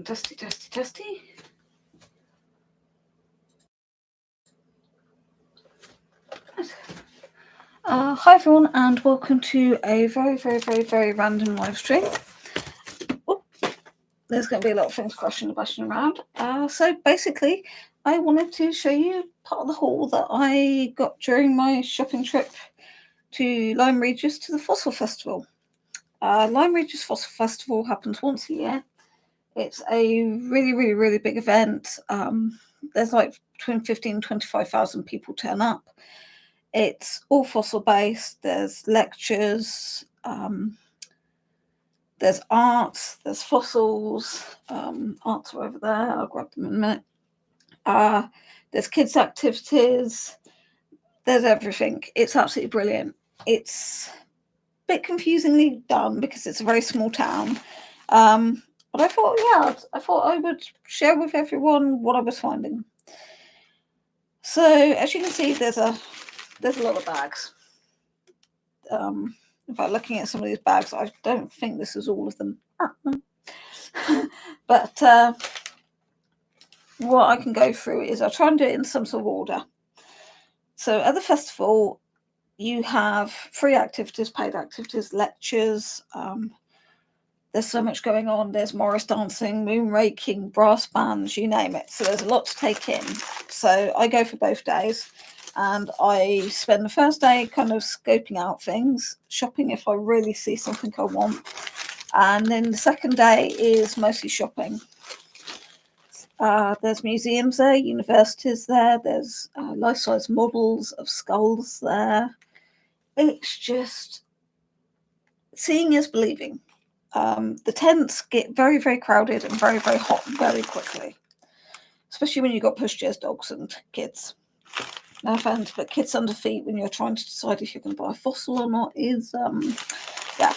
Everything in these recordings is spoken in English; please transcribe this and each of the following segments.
Testy. Hi everyone, and welcome to a very random live stream. There's going to be a lot of things crashing and bashing around. So basically, I wanted to show you part of the haul that I got during my shopping trip to Lyme Regis to the Fossil Festival. Lyme Regis Fossil Festival happens once a year. It's a really big event. There's like between 15,000 and 25,000 people turn up. It's all fossil based. There's lectures, there's art, there's fossils. Art's are over there. I'll grab them in a minute. There's kids' activities. There's everything. It's absolutely brilliant. It's a bit confusingly done because it's a very small town. But I thought I would share with everyone what I was finding. So as you can see, there's a lot of bags. In fact, looking at some of these bags, I don't think this is all of them. But what I can go through is I'll try and do it in some sort of order. So at the festival, you have free activities, paid activities, lectures. There's so much going on. There's Morris dancing, moon raking, brass bands, you name it. So there's a lot to take in. So I go for both days. And I spend the first day kind of scoping out things, shopping if I really see something I want. And then the second day is mostly shopping. There's museums there, universities there, there's life-size models of skulls there. It's just seeing is believing. The tents get very crowded and very hot very quickly, especially when you've got pushchairs, dogs and kids. No offense, but kids under feet when you're trying to decide if you're going to buy a fossil or not is, yeah.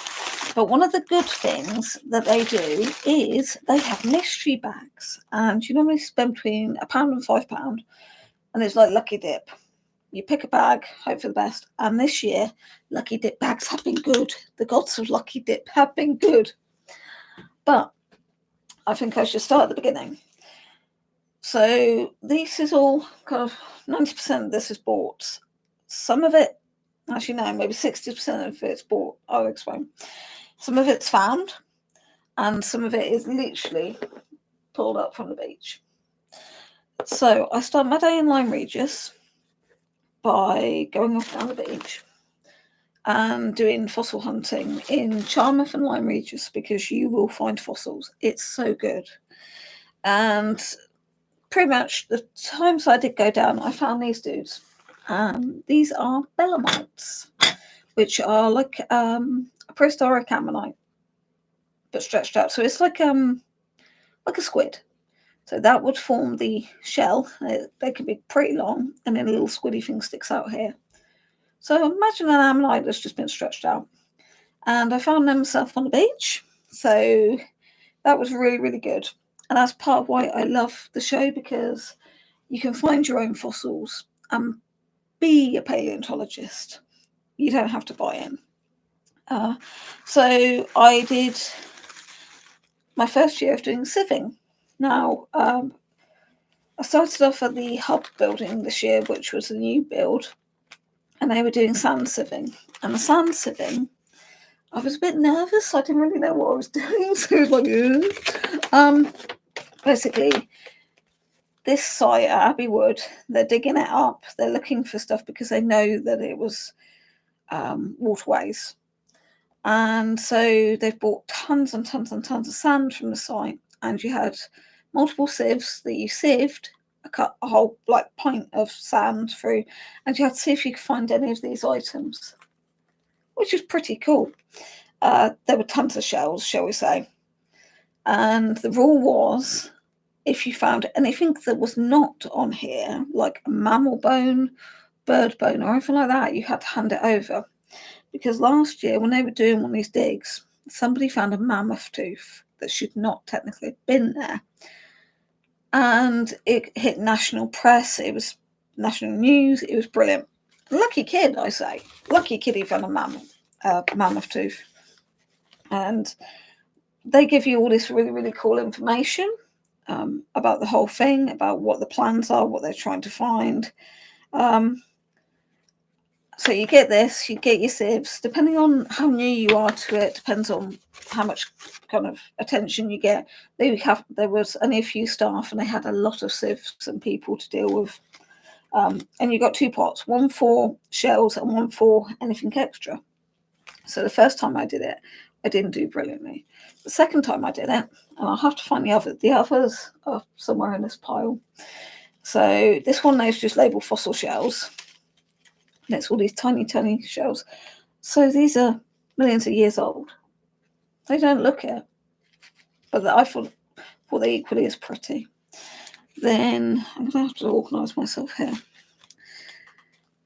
But one of the good things that they do is they have mystery bags. And you normally spend between £1 and £5. And it's like Lucky Dip. You pick a bag, hope for the best. And this year, Lucky Dip bags have been good. The gods of Lucky Dip have been good. But I think I should start at the beginning. So this is all kind of 90% of this is bought. Some of it, actually no, maybe 60% of it's bought. I'll explain. Some of it's found, and some of it is literally pulled up from the beach. So I start my day in Lyme Regis by going off down the beach and doing fossil hunting in Charmouth and Lyme Regis because you will find fossils. It's so good. And pretty much the times I did go down, I found these dudes. These are Belamites, which are like a prehistoric ammonite, but stretched out. So it's like a squid. So that would form the shell. They can be pretty long, and then a little squiddy thing sticks out here. So imagine an ammonite that's just been stretched out. And I found them myself on the beach. So that was really good. And that's part of why I love the show, because you can find your own fossils and be a paleontologist. You don't have to buy in. So I did my first year of doing sieving. Now, I started off at the hub building this year, which was a new build, and they were doing sand sieving. And the sand sieving, I was a bit nervous. I didn't really know what I was doing, so it was like, basically, this site at Abbey Wood, they're digging it up. They're looking for stuff because they know that it was waterways. And so they've bought tons and tons of sand from the site. And you had multiple sieves that you sieved, a whole like pint of sand through. And you had to see if you could find any of these items, which is pretty cool. There were tons of shells, shall we say. And the rule was, if you found anything that was not on here, like a mammal bone, bird bone, or anything like that, you had to hand it over. Because last year, when they were doing one of these digs, somebody found a mammoth tooth that should not technically have been there. And it hit national press. It was national news. It was brilliant. Lucky kid, I say. Lucky kid he found a mammoth tooth. And they give you all this really, really cool information about the whole thing, about what the plans are, what they're trying to find. So you get this, you get your sieves, depending on how new you are to it, depends on how much kind of attention you get. There was only a few staff and they had a lot of sieves and people to deal with. And you got 2 pots, one for shells and one for anything extra. So the first time I did it, I didn't do brilliantly. The second time I did it, and I'll have to find the others are somewhere in this pile. So this one is just labeled fossil shells. And it's all these tiny, tiny shells. So these are millions of years old. They don't look it, but I thought they equally as pretty. Then I'm going to have to organise myself here.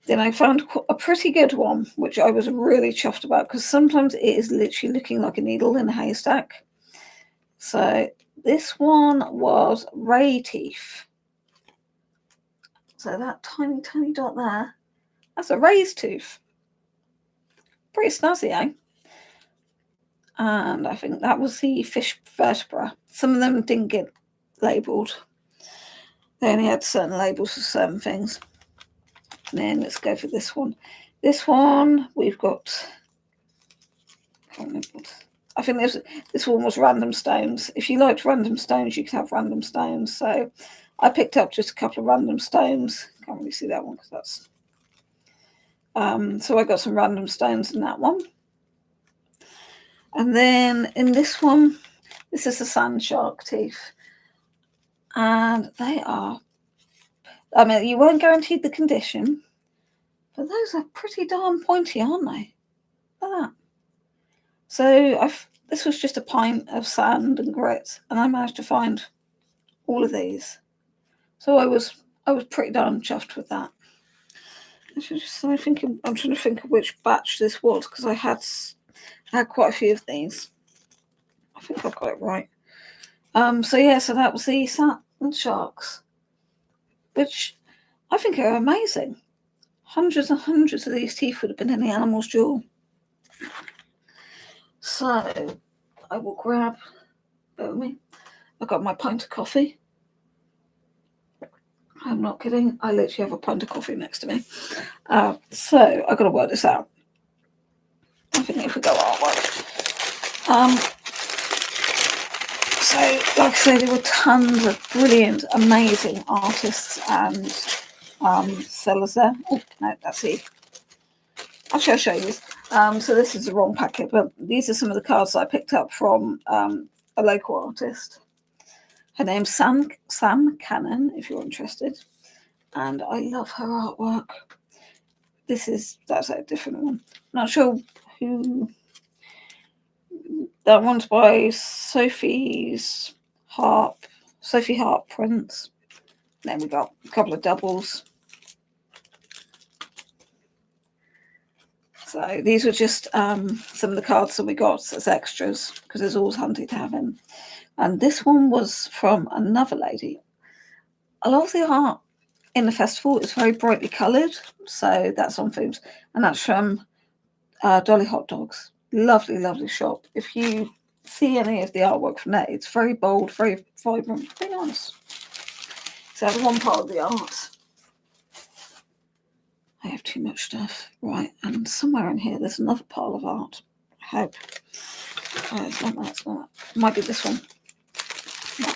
Then I found a pretty good one, which I was really chuffed about, because sometimes it is literally looking like a needle in a haystack. So this one was ray teeth. So that tiny, tiny dot there, that's a ray's tooth. Pretty snazzy, eh? And I think that was the fish vertebra. Some of them didn't get labelled. They only had certain labels for certain things. And then let's go for this one. This one, we've got... I think this one was random stones. If you liked random stones, you could have random stones. So I picked up just a couple of random stones. Can't really see that one because that's... so I got some random stones in that one. And then in this one, this is the sand shark teeth. And they are... I mean, you weren't guaranteed the condition, but those are pretty darn pointy, aren't they? Look at that. So this was just a pint of sand and grit, and I managed to find all of these. So I was pretty darn chuffed with that. I'm trying to think of which batch this was, because I had quite a few of these. I think I've got it right. So that was the sand sharks, which I think are amazing. Hundreds and hundreds of these teeth would have been in the animal's jaw. So I will grab, bear with me, I've got my pint of coffee. I'm not kidding, I literally have a pint of coffee next to me. So I've got to work this out. I think if we go our way. So like I say, there were tons of brilliant, amazing artists and sellers there. Oh, no, that's it. Actually, I'll show you this. So this is the wrong packet, but these are some of the cards that I picked up from a local artist. Her name's Sam Cannon, if you're interested. And I love her artwork. That's a different one. Not sure who. That one's by Sophie Harp Prints. Then we got a couple of doubles. So these were just some of the cards that we got as extras, because there's always handy to have in. And this one was from another lady. A lot of the art in the festival is very brightly coloured, so that's on themes. And that's from Dolly Hot Dogs. Lovely, lovely shop. If you see any of the artwork from there, it's very bold, very vibrant, very nice. So that's one part of the art. I have too much stuff. Right, and somewhere in here there's another pile of art. I hope. Oh, it's not that, it's not that. It might be this one. No.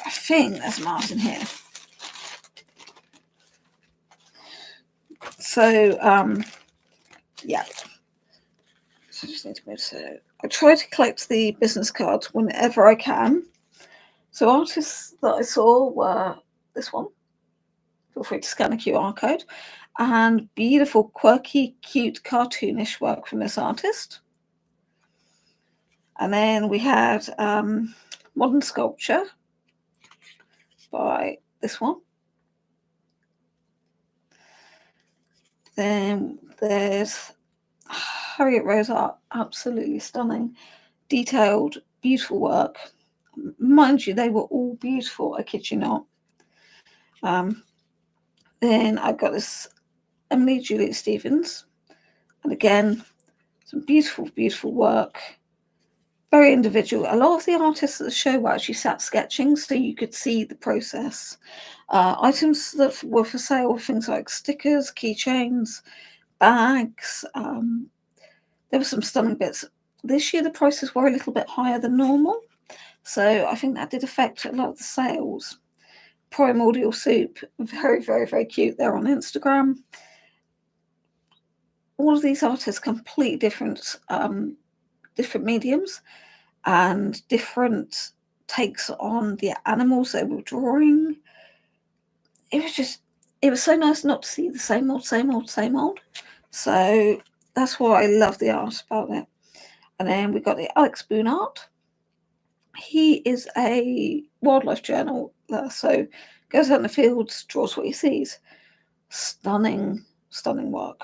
I think there's some art in here. So, yeah. So I just need to move. So I try to collect the business cards whenever I can. So artists that I saw were this one. Feel free to scan a QR code. And beautiful, quirky, cute, cartoonish work from this artist. And then we had modern sculpture by this one. Then there's Harriet Rose art, absolutely stunning, detailed, beautiful work. Mind you, they were all beautiful, I kid you not. Then I've got this Emily Juliet Stevens, and again, Some beautiful, beautiful work. Very individual. A lot of the artists at the show were actually sat sketching, so you could see the process. Items that were for sale, things like stickers, keychains, bags. There were some stunning bits. This year the prices were a little bit higher than normal, so I think that did affect a lot of the sales. Primordial Soup, very, very, very cute. They're on Instagram. All of these artists, completely different mediums and different takes on the animals they were drawing. It was so nice not to see the same old, same old, same old. So that's why I love the art about it. And then we got the Alex Boone art. He is a wildlife journaler, so goes out in the fields, draws what he sees. Stunning, stunning work.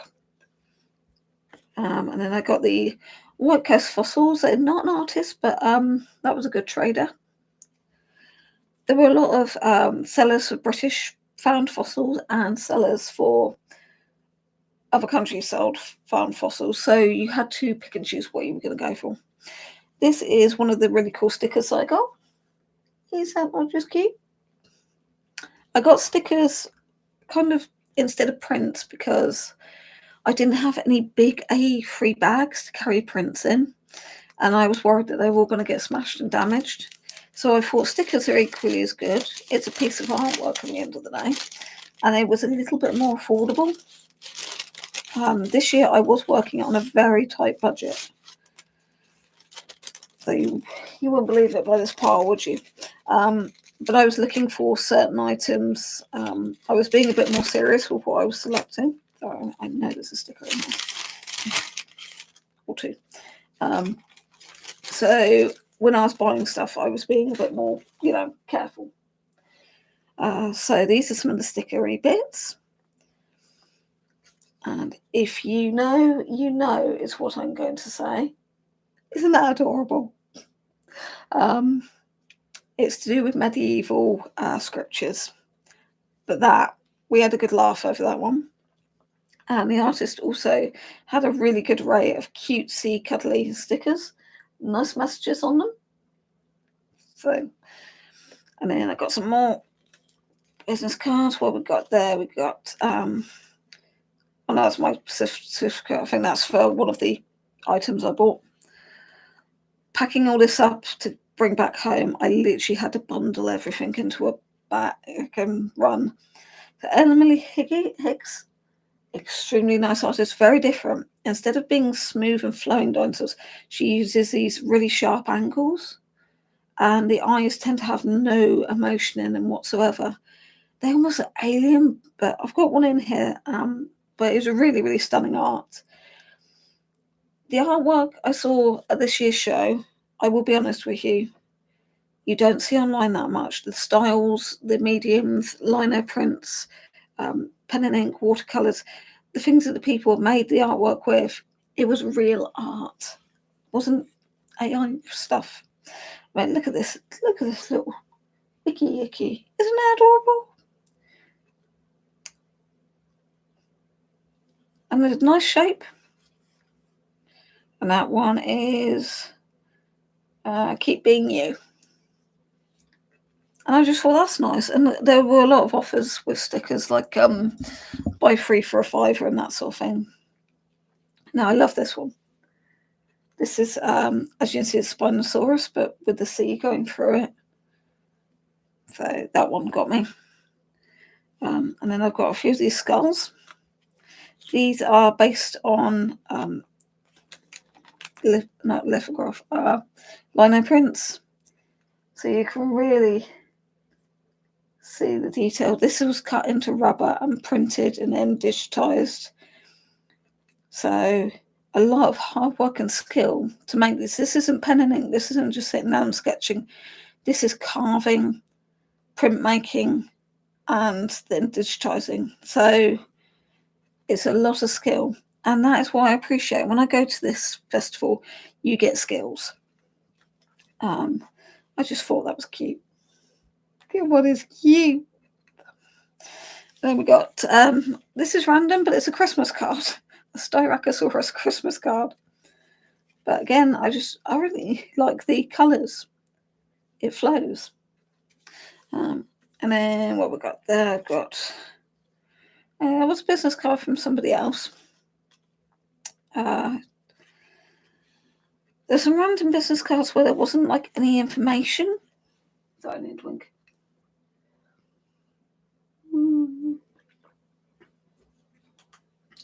And then I got the White Coast fossils. They're not an artist, but that was a good trader. There were a lot of sellers for British found fossils and sellers for other countries sold found fossils, so you had to pick and choose what you were going to go for. This is one of the really cool stickers I got. Is that not just cute? I got stickers kind of instead of prints because I didn't have any big A3 bags to carry prints in, and I was worried that they were all going to get smashed and damaged. So I thought stickers are equally as good. It's a piece of artwork at the end of the day, and it was a little bit more affordable. This year I was working on a very tight budget. So you wouldn't believe it by this pile, would you? But I was looking for certain items. I was being a bit more serious with what I was selecting. So I know there's a sticker in there. Or two. So when I was buying stuff, I was being a bit more, careful. So these are some of the stickery bits. And if you know, is what I'm going to say. Isn't that adorable? It's to do with medieval scriptures. But we had a good laugh over that one. And the artist also had a really good array of cutesy, cuddly stickers. Nice messages on them. So, and then I got some more business cards. What we got there? We got, that's my certificate. I think that's for one of the items I bought. Packing all this up to bring back home, I literally had to bundle everything into a bag and run. So Emily Higgs, extremely nice artist, very different. Instead of being smooth and flowing dinosaurs, she uses these really sharp angles, and the eyes tend to have no emotion in them whatsoever. They almost are alien, but I've got one in here, but it was a really, really stunning art. The artwork I saw at this year's show, I will be honest with you, you don't see online that much. The styles, the mediums, lino prints, pen and ink, watercolours, the things that the people made the artwork with, it was real art. It wasn't AI stuff. I mean, look at this little icky. Isn't that adorable? And there's a nice shape. And that one is Keep Being You. And I just thought that's nice. And there were a lot of offers with stickers like buy 3 for a £5 and that sort of thing. Now I love this one. This is, as you can see, a Spinosaurus, but with the sea going through it. So that one got me. And then I've got a few of these skulls. These are based on lithograph, lino prints. So you can really see the detail. This was cut into rubber and printed and then digitized. So a lot of hard work and skill to make this. This isn't pen and ink. This isn't just sitting down and sketching. This is carving, printmaking, and then digitizing. So it's a lot of skill. And that is why I appreciate when I go to this festival, you get skills. I just thought that was cute. Look at what is cute. Then we got, this is random, but it's a Christmas card. A Styracosaurus Christmas card. But again, I really like the colours. It flows. And then what we got there? I've got it was a business card from somebody else. There's some random business cards where there wasn't like any information. Sorry, I need to wink.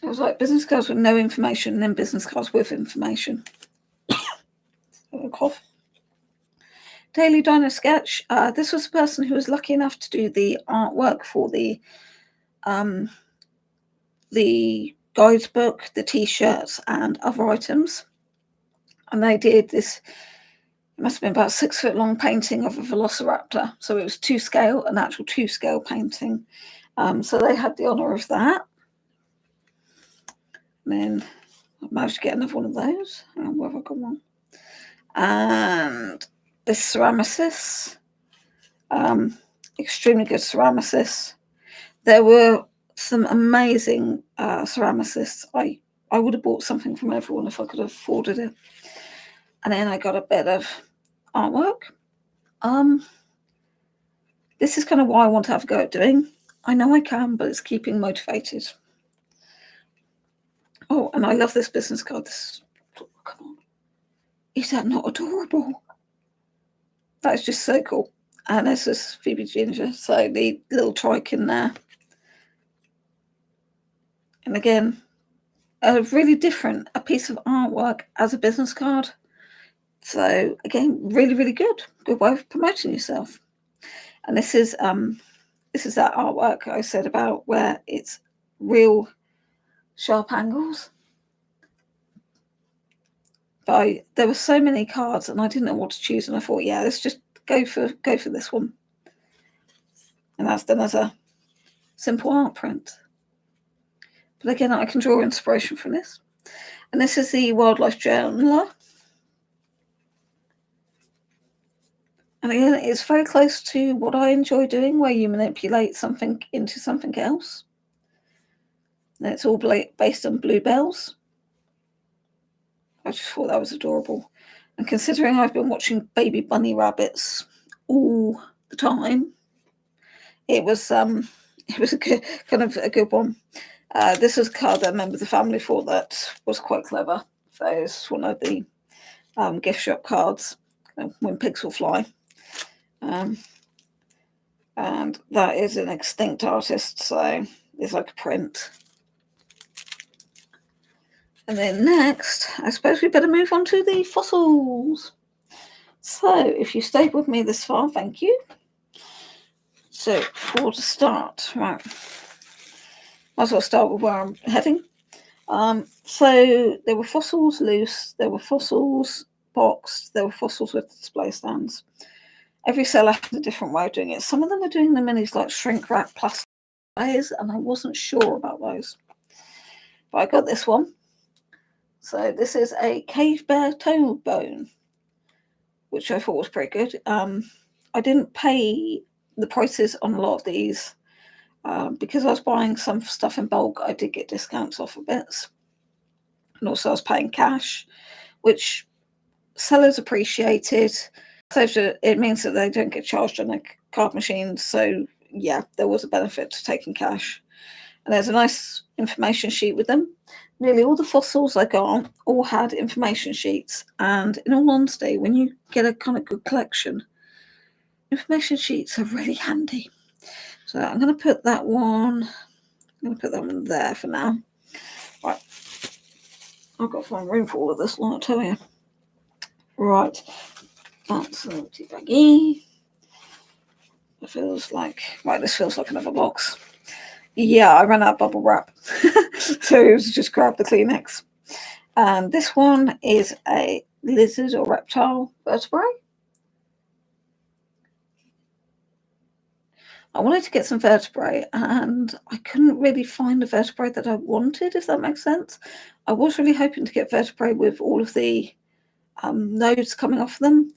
It was like business cards with no information, and then business cards with information. Cough. Daily Diner Sketch. This was the person who was lucky enough to do the artwork for the guidebook, the t-shirts, and other items. And they did this. It must have been about 6 foot long painting of a velociraptor. So it was an actual 2-scale painting. So they had the honour of that. And then I managed to get another one of those. Where have I got one? And this ceramicist, extremely good ceramicist. There were some amazing ceramicists. I would have bought something from everyone if I could have afforded it. And then I got a bit of artwork. This is kind of what I want to have a go at doing. I know I can, but it's keeping motivated. Oh, and I love this business card. Come on. Is that not adorable? That is just so cool. And this is Phoebe Ginger, so the little trike in there. And again, a piece of artwork as a business card. So again, really, really good. Good way of promoting yourself. And this is that artwork I said about where it's real sharp angles. But there were so many cards and I didn't know what to choose, and I thought, yeah, let's just go for this one. And that's done as a simple art print. But again, I can draw inspiration from this. And this is the Wildlife Journaler. And again, it's very close to what I enjoy doing, where you manipulate something into something else. And it's all based on bluebells. I just thought that was adorable. And considering I've been watching baby bunny rabbits all the time, it was a good one. This was a card that a member of the family thought that was quite clever. So it's one of the gift shop cards, when pigs will fly. And that is an extinct artist, so it's like a print. And then next, I suppose we better move on to the fossils. So if you stayed with me this far, thank you. So for to start, right, might as well start with where I'm heading. So there were fossils loose, there were fossils boxed, there were fossils with display stands. Every seller had a different way of doing it. Some of them are doing them in these like shrink wrap plastic ways, and I wasn't sure about those. But I got this one. So this is a cave bear toe bone, which I thought was pretty good. I didn't pay the prices on a lot of these because I was buying some stuff in bulk. I did get discounts off of bits, and also I was paying cash, which sellers appreciated. So it means that they don't get charged on a card machine. So yeah, there was a benefit to taking cash. And there's a nice information sheet with them. Nearly all the fossils I got all had information sheets. And in all honesty, when you get a kind of good collection, information sheets are really handy. So I'm going to put that one there for now. Right. I've got to find room for all of this, I'll tell you. Right. That's an empty baggie. It feels like, right, this feels like another box. Yeah, I ran out of bubble wrap. So it was just grab the Kleenex. And this one is a lizard or reptile vertebrae. I wanted to get some vertebrae and I couldn't really find a vertebrae that I wanted, if that makes sense. I was really hoping to get vertebrae with all of the nodes coming off them,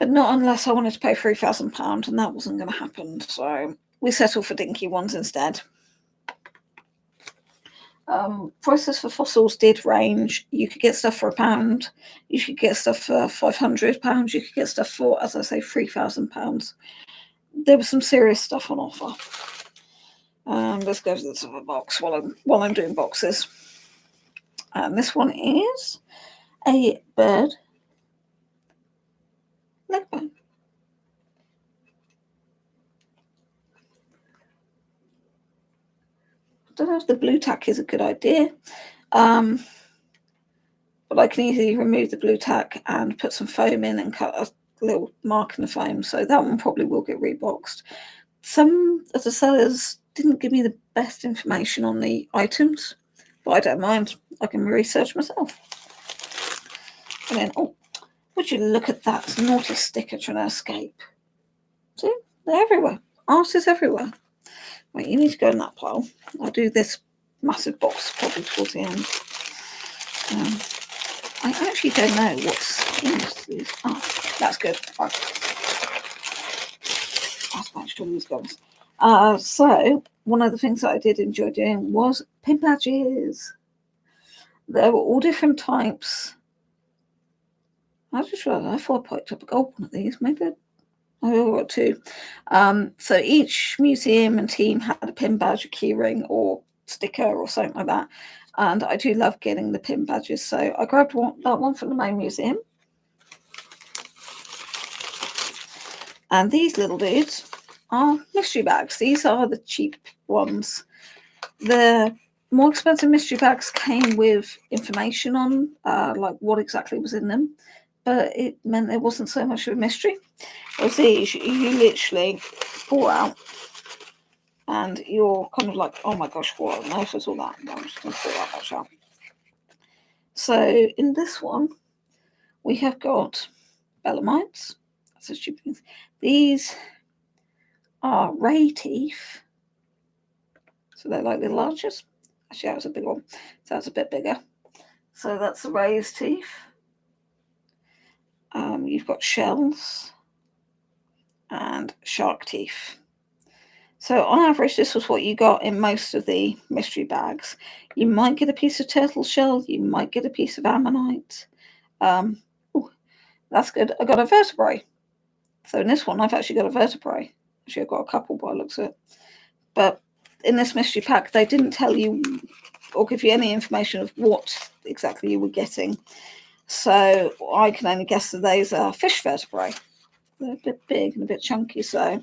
but not unless I wanted to pay £3,000, and that wasn't going to happen. So we settled for dinky ones instead. Prices for fossils did range. You could get stuff for £1. You could get stuff for £500. You could get stuff for, as I say, £3,000. There was some serious stuff on offer. Let's go to the top of the box while I'm doing boxes. And this one is a bird leg bone. I don't know if the blue tack is a good idea, but I can easily remove the blue tack and put some foam in and cut a little mark in the foam, so that one probably will get reboxed. Some of the sellers didn't give me the best information on the items, but I don't mind. I can research myself. And then, oh, would you look at that naughty sticker trying to escape? See, they're everywhere. Art is everywhere. Right, you need to go in that pile. I'll do this massive box probably towards the end. I actually don't know what's in these. Oh, that's good. Right. I'll make sure these guys. So one of the things that I did enjoy doing was pin badges. There were all different types. I just realized I thought I picked up a gold one of these. Maybe I got two. So each museum and team had a pin badge, a key ring, or sticker, or something like that. And I do love getting the pin badges. So I grabbed that one from the main museum. And these little dudes are mystery bags. These are the cheap ones. The more expensive mystery bags came with information on like what exactly was in them, but it meant there wasn't so much of a mystery. Whereas these, you literally pull out and you're kind of like, oh my gosh, what on earth was all that? I'm just going to pull that much out. So in this one, we have got Belemnites. That's a stupid thing. These are ray teeth. So they're like little arches. Actually, that was a big one. So that's a bit bigger. So that's the ray's teeth. You've got shells and shark teeth. So on average, this was what you got in most of the mystery bags. You might get a piece of turtle shell. You might get a piece of ammonite. Ooh, that's good. I got a vertebrae. So in this one, I've actually got a vertebrae. Actually, I've got a couple by the looks of it. But in this mystery pack, they didn't tell you or give you any information of what exactly you were getting. So I can only guess that those are fish vertebrae. They're a bit big and a bit chunky, so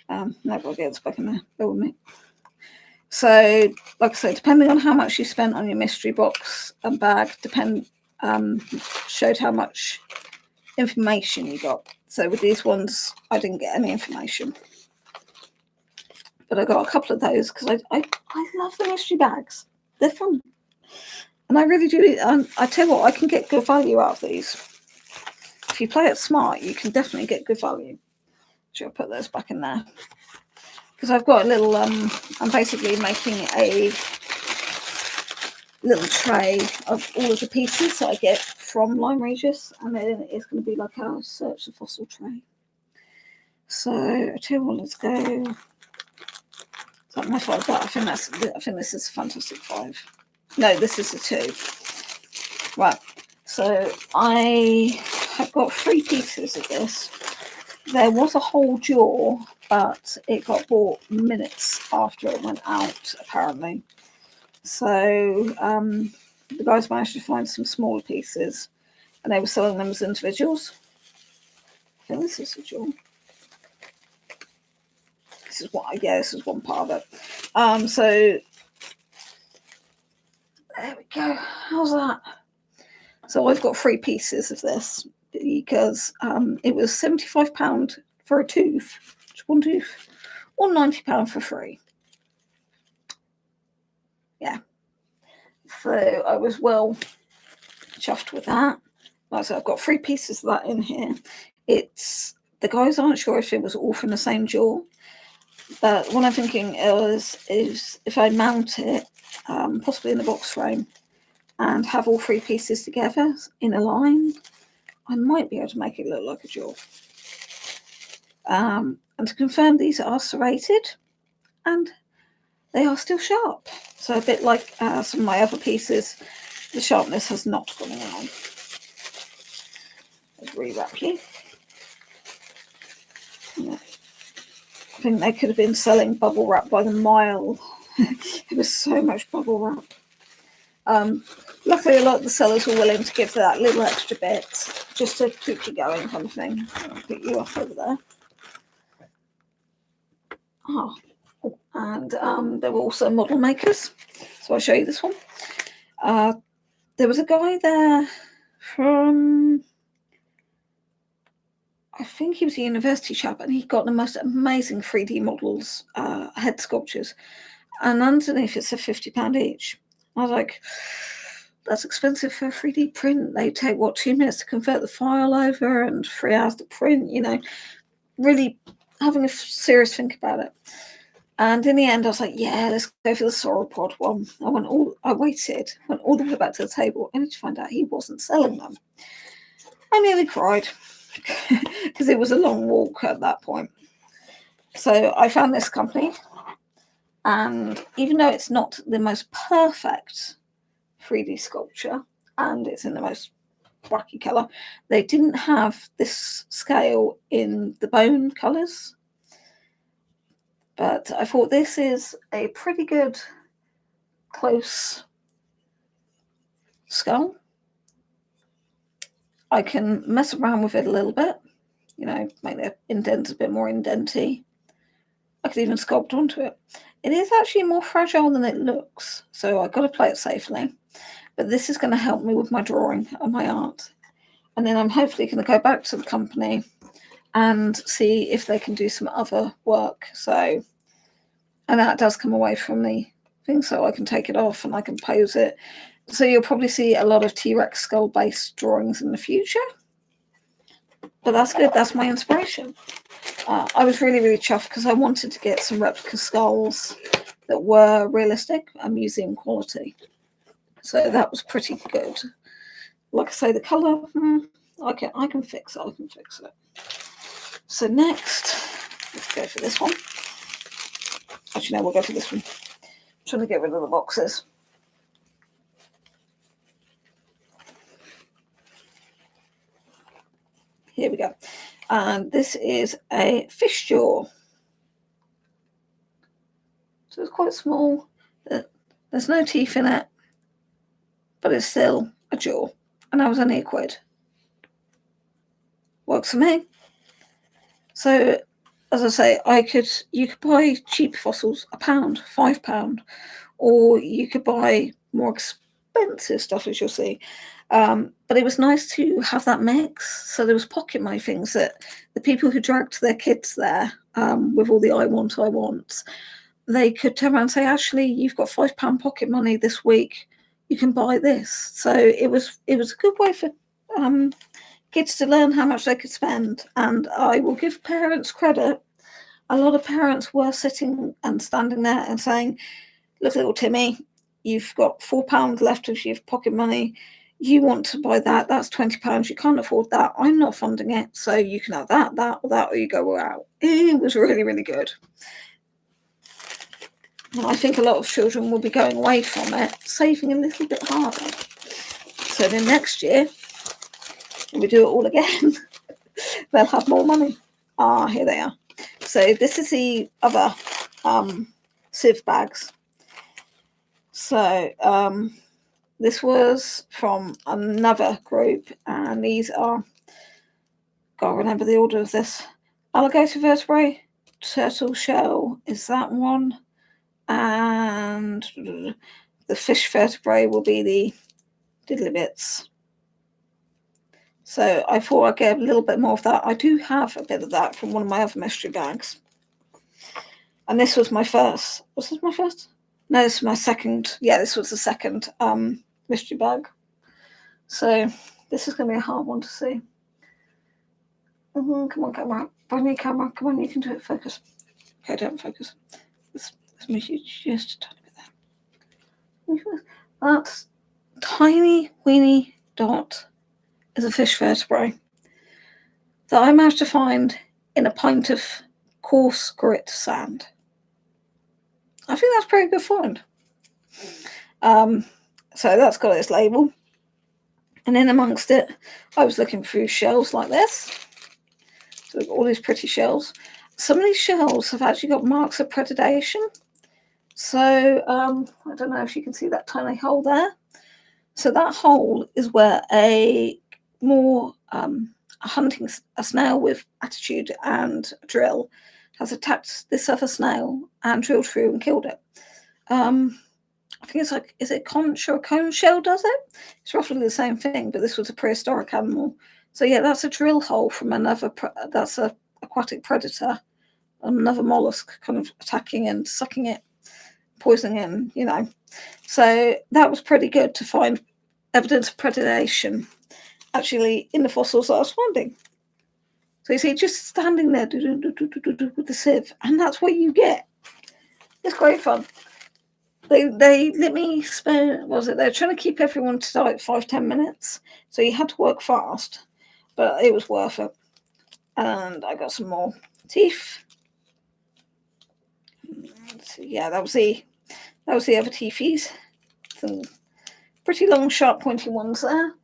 no, I'll get this back in there. Bear with me. So, like I said, depending on how much you spent on your mystery box and bag, showed how much information you got. So with these ones, I didn't get any information. But I got a couple of those because I love the mystery bags. They're fun. And I really do. I tell you what, I can get good value out of these. If you play it smart, you can definitely get good value. So I'll put those back in there. Because I've got a little, I'm basically making a little tray of all of the pieces that I get from Lyme Regis. And then it's going to be like our search the fossil tray. So I tell you what, let's go. Is that my 5? I think this is a Fantastic 5. No, this is a 2. Right. So I have got 3 pieces of this. There was a whole jaw, but it got bought minutes after it went out, apparently. So the guys managed to find some smaller pieces, and they were selling them as individuals. I think this is a jaw. This is one part of it. So there we go. How's that? So I've got 3 pieces of this because it was £75 for a tooth, one tooth, or £90 for free. Yeah. So I was well chuffed with that. Like I said, I've got 3 pieces of that in here. The guys aren't sure if it was all from the same jaw, but what I'm thinking is if I mount it, possibly in the box frame, and have all 3 pieces together in a line, I might be able to make it look like a jaw. And to confirm, these are serrated and they are still sharp. So a bit like some of my other pieces, the sharpness has not gone on. Let's rewrap you. Yeah. I think they could have been selling bubble wrap by the mile. It was so much bubble wrap. Luckily, a lot of the sellers were willing to give that little extra bit just to keep you going, kind of thing. I'll put you off over there. Oh, and there were also model makers. So I'll show you this one. There was a guy there from, I think he was a university chap, and he got the most amazing 3D models, head sculptures. And underneath it said £50 each. I was like, that's expensive for a 3D print. They take, 2 minutes to convert the file over and 3 hours to print, really having a serious think about it. And in the end, I was like, yeah, let's go for the sauropod one. I waited, went all the way back to the table, only to find out he wasn't selling them. I nearly cried because it was a long walk at that point. So I found this company, and even though it's not the most perfect 3D sculpture and it's in the most wacky colour, they didn't have this scale in the bone colours. But I thought this is a pretty good close skull. I can mess around with it a little bit, make the indents a bit more indenty. I could even sculpt onto it. It is actually more fragile than it looks, so I've got to play it safely. But this is going to help me with my drawing and my art. And then I'm hopefully going to go back to the company and see if they can do some other work. So, and that does come away from the thing, so I can take it off and I can pose it. So you'll probably see a lot of T-Rex skull-based drawings in the future. But that's good. That's my inspiration. I was really, really chuffed because I wanted to get some replica skulls that were realistic and museum quality. So that was pretty good. Like I say, the colour, I can fix it. I can fix it. So next, let's go for this one. Actually, no, we'll go for this one. I'm trying to get rid of the boxes. Here we go. And this is a fish jaw. So it's quite small. There's no teeth in it, but it's still a jaw. And that was only £1. Works for me. So, as I say, you could buy cheap fossils, £1, £5, or you could buy more expensive stuff, as you'll see. But it was nice to have that mix. So there was pocket money things that the people who dragged their kids there with all the I want, they could turn around and say, actually, you've got £5 pocket money this week. You can buy this. So it was a good way for kids to learn how much they could spend. And I will give parents credit. A lot of parents were sitting and standing there and saying, look, little Timmy, you've got £4 left of your pocket money. You want to buy that. That's £20. You can't afford that. I'm not funding it. So you can have that, or you go out. It was really, really good. And I think a lot of children will be going away from it, saving a little bit harder. So then next year, when we do it all again, they'll have more money. Here they are. So this is the other sieve bags. So this was from another group, and these are, can't remember the order of this. Alligator vertebrae, turtle shell is that one, and the fish vertebrae will be the diddly bits. So I thought I'd get a little bit more of that. I do have a bit of that from one of my other mystery bags. And this was my first. Was this my first? No, this was my second. Yeah, this was the second mystery bag. So this is going to be a hard one to see. Come on, camera. Bring me camera. Come on, you can do it. Focus. Okay, don't focus. Let's move you just a tiny bit there. That tiny, weeny dot is a fish vertebrae that I managed to find in a pint of coarse grit sand. I think that's a pretty good find. So that's got its label. And in amongst it, I was looking through shells like this. So we've got all these pretty shells. Some of these shells have actually got marks of predation. So I don't know if you can see that tiny hole there. So that hole is where a hunting a snail with attitude and drill has attacked this other snail and drilled through and killed it. I think it's like, is it conch or a cone shell does it? It's roughly the same thing, but this was a prehistoric animal. So yeah, that's a drill hole from another, that's a aquatic predator, another mollusk kind of attacking and sucking it, poisoning it, and, you know. So that was pretty good to find evidence of predation actually in the fossils that I was finding. So you see, just standing there with the sieve, and that's what you get. It's great fun. They let me spend, what was it? They're trying to keep everyone to like 5-10 minutes. So you had to work fast, but it was worth it. And I got some more teeth. So yeah, that was the other teethies. Some pretty long, sharp, pointy ones there.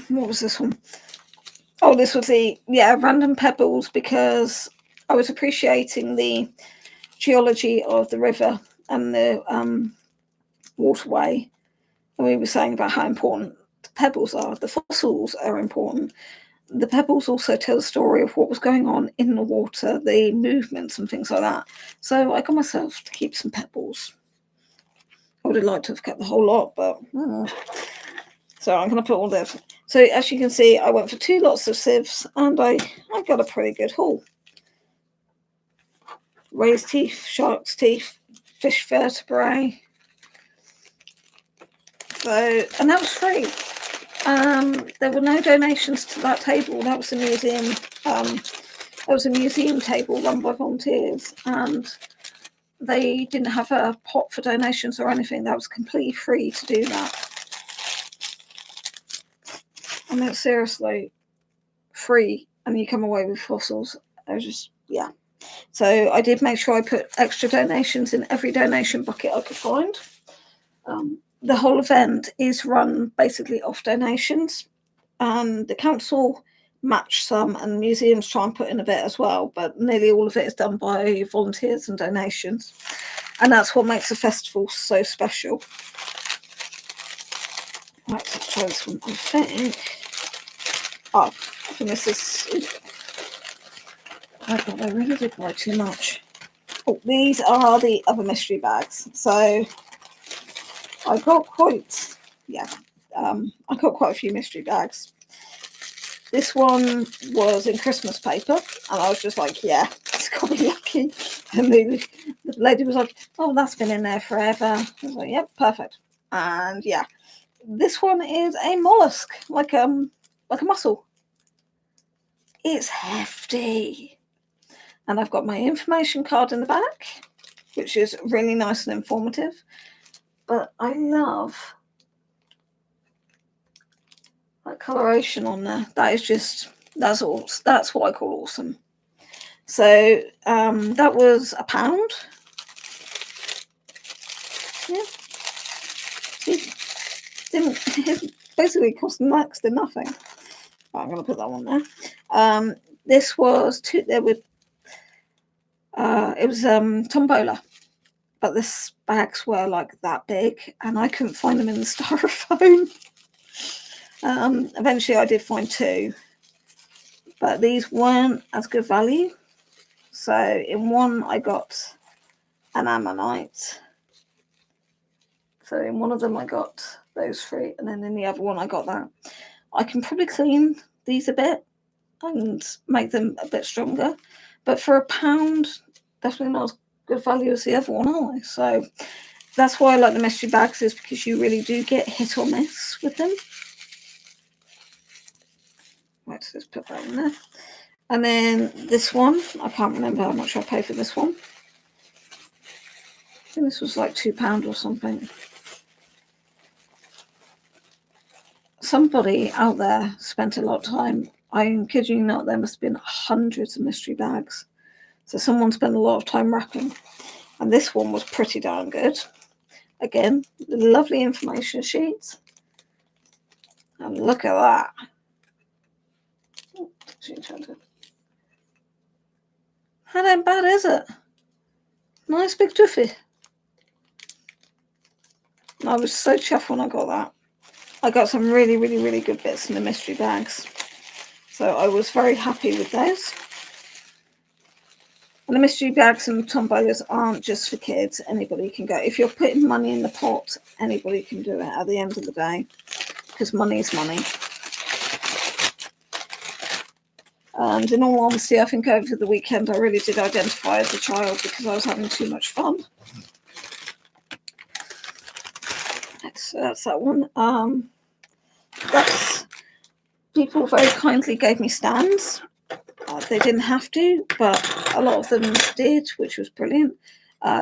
What was this one? Oh, this was the random pebbles, because I was appreciating the geology of the river and the waterway, and we were saying about how important the pebbles are. The fossils are important. The pebbles also tell the story of what was going on in the water, the movements and things like that. So I got myself to keep some pebbles. I would have liked to have kept the whole lot, but so I'm going to put all this. So as you can see, I went for 2 lots of sieves, and I got a pretty good haul. Raised teeth, shark's teeth, fish vertebrae. So, and that was free. There were no donations to that table. That was a museum. There was a museum table run by volunteers, and they didn't have a pot for donations or anything. That was completely free to do that. I mean, seriously, free, and you come away with fossils. I was just, yeah. So I did make sure I put extra donations in every donation bucket I could find. The whole event is run basically off donations. The council match some, and museums try and put in a bit as well, but nearly all of it is done by volunteers and donations. And that's what makes the festival so special. Right, let's try this one, I think. Oh, I think this is... I thought I really did buy too much. Oh, these are the other mystery bags. So I got quite, I got quite a few mystery bags. This one was in Christmas paper, and I was just like, yeah, it's got to be lucky. And the lady was like, oh, that's been in there forever. I was like, yep, perfect. And yeah, this one is a mollusk, like a mussel. It's hefty. And I've got my information card in the back, which is really nice and informative. But I love that coloration on there. That is just, that's what I call awesome. So that was £1. Yeah. It basically cost next to nothing. Right, I'm going to put that one there. This was it was tombola, but the bags were like that big, and I couldn't find them in the styrofoam. Eventually I did find 2, but these weren't as good value. So in one I got an ammonite. So in one of them I got those 3, and then in the other one I got that. I can probably clean these a bit and make them a bit stronger, but for £1, definitely not as good value as the other one, are they? So that's why I like the mystery bags, is because you really do get hit or miss with them. Right, so let's put that in there. And then this one, I can't remember how much I paid for this one. I think this was like £2 or something. Somebody out there spent a lot of time. I'm kidding you not, there must have been hundreds of mystery bags. So someone spent a lot of time wrapping. And this one was pretty darn good. Again, lovely information sheets. And look at that. How damn bad is it? Nice big toofy. I was so chuffed when I got that. I got some really, really, really good bits in the mystery bags. So I was very happy with those. And the mystery bags and tombolas aren't just for kids. Anybody can go. If you're putting money in the pot, anybody can do it at the end of the day. Because money is money. And in all honesty, I think over the weekend I really did identify as a child because I was having too much fun. So that's that one. That's people very kindly gave me stands. They didn't have to, but a lot of them did, which was brilliant.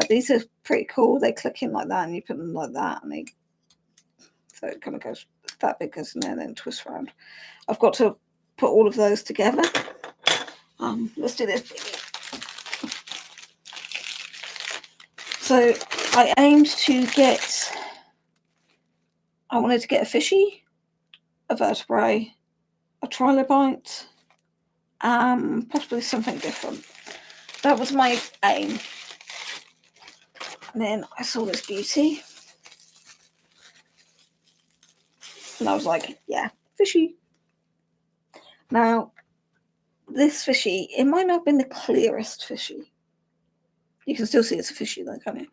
These are pretty cool. They click in like that, and you put them like that, and they so it kind of goes that big, goes in there, and then twist around. I've got to put all of those together. Let's do this. So I aimed to get. I wanted to get a fishy, a vertebrae, a trilobite, possibly something different. That was my aim. And then I saw this beauty. And I was like, yeah, fishy. Now, this fishy, it might not have been the clearest fishy. You can still see it's a fishy though, can't you?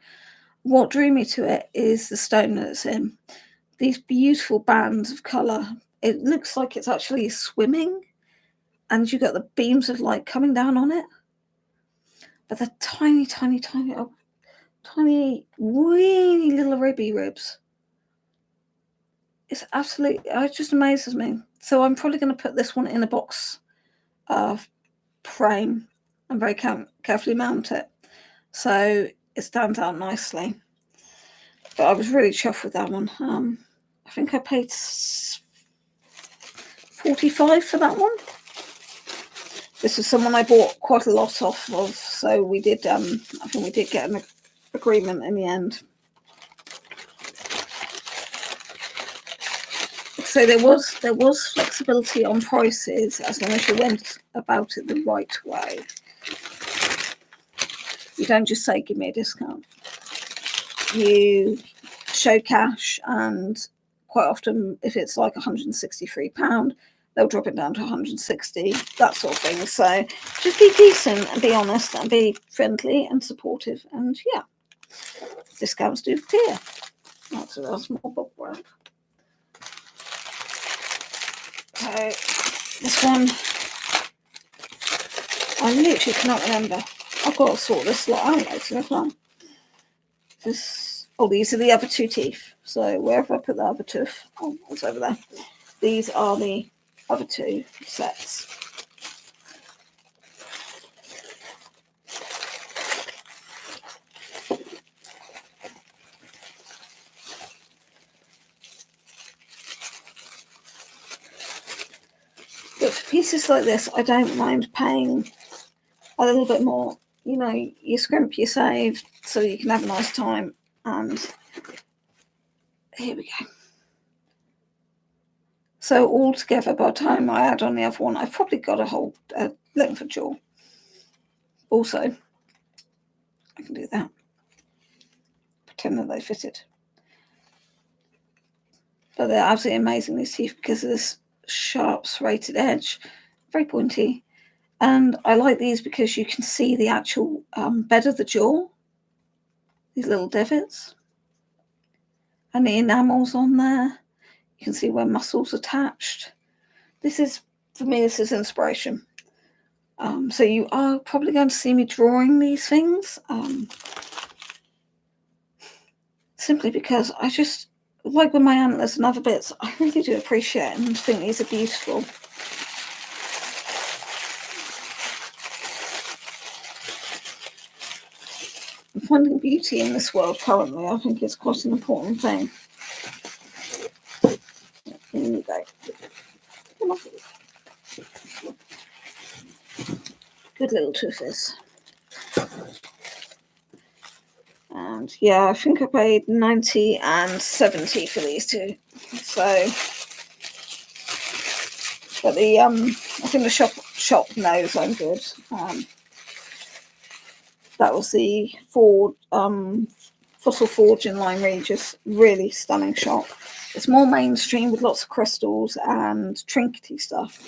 What drew me to it is the stone that it's in. These beautiful bands of colour. It looks like it's actually swimming. And you've got the beams of light coming down on it. But the tiny, tiny, tiny, tiny, weeny little ribby ribs. It's absolutely, it just amazes me. So I'm probably going to put this one in a box frame and very carefully mount it. So it stands out nicely. But I was really chuffed with that one. I think I paid $45 for that one. This is someone I bought quite a lot off of, so we did. I think we did get an agreement in the end. So there was flexibility on prices as long as you went about it the right way. You don't just say, "Give me a discount." You show cash, and quite often, if it's like £163. They'll drop it down to 160, that sort of thing. So just be decent and be honest and be friendly and supportive. And yeah, discounts do appear. That's a small book wrap. So this one, I literally cannot remember. I've got to sort this lot out later as well. These are the other two teeth. So wherever I put the other tooth, it's over there. These are the other two sets. But for pieces like this, I don't mind paying a little bit more. You know, you scrimp, you save, so you can have a nice time. And here we go. So all together, by the time I add on the other one, I've probably got a whole length of jaw. Also, I can do that. Pretend that they fitted. But they're absolutely amazing, these teeth, because of this sharp serrated edge. Very pointy. And I like these because you can see the actual bed of the jaw. These little divots. And the enamel's on there. You can see where muscles attached. This is, for me, this is inspiration. So you are probably going to see me drawing these things. Simply because I just, like with my antlers and other bits, I really do appreciate and think these are beautiful. I'm finding beauty in this world currently. I think it's quite an important thing. Here you go. Come on. Good little toothers. £1. Yeah, I think I paid 90 and 70 for these two. So, but the I think the shop knows I'm good. That was the Ford Fossil Forge in Lyme Regis. Really stunning shop. It's more mainstream with lots of crystals and trinkety stuff.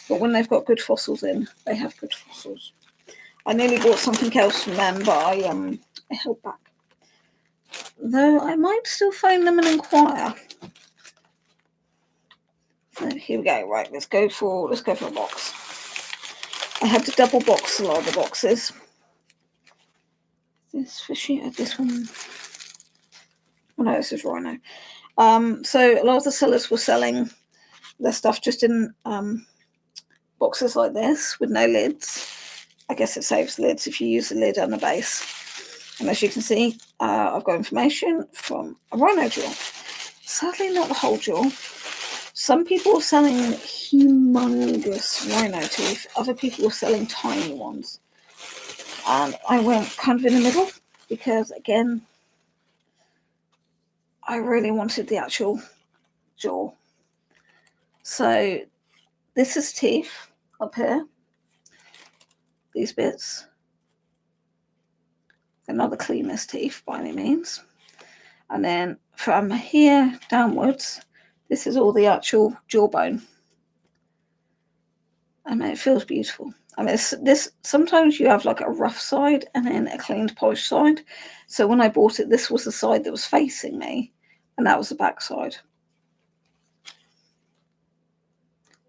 But when they've got good fossils in, they have good fossils. I nearly bought something else from them, but I held back. Though I might still phone them and inquire. So here we go. Right, let's go for a box. I had to double box a lot of the boxes. This fishy, this one. Oh no, this is Rhino. So a lot of the sellers were selling their stuff just in boxes like this with no lids. I guess it saves lids if you use the lid and the base. And as you can see, I've got information from a Rhino jaw. Sadly, not the whole jaw. Some people were selling humongous Rhino teeth. Other people were selling tiny ones. And I went kind of in the middle because, again, I really wanted the actual jaw. So this is teeth up here. These bits. They're not the cleanest teeth by any means. And then from here downwards, this is all the actual jawbone. I mean, it feels beautiful. I mean, this sometimes you have like a rough side and then a cleaned, polished side. So when I bought it, this was the side that was facing me, and that was the back side.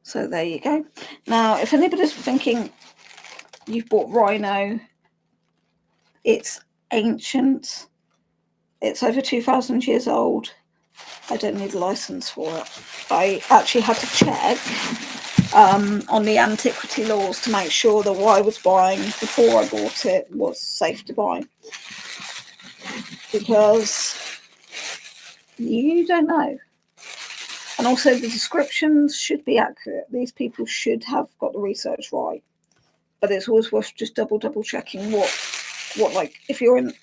So there you go. Now, if anybody's thinking you've bought Rhino, it's ancient. It's over 2,000 years old. I don't need a license for it. I actually had to check on the antiquity laws to make sure that what I was buying before I bought it was safe to buy. Because you don't know. And also the descriptions should be accurate. These people should have got the research right. But it's always worth just double checking what like, if you're in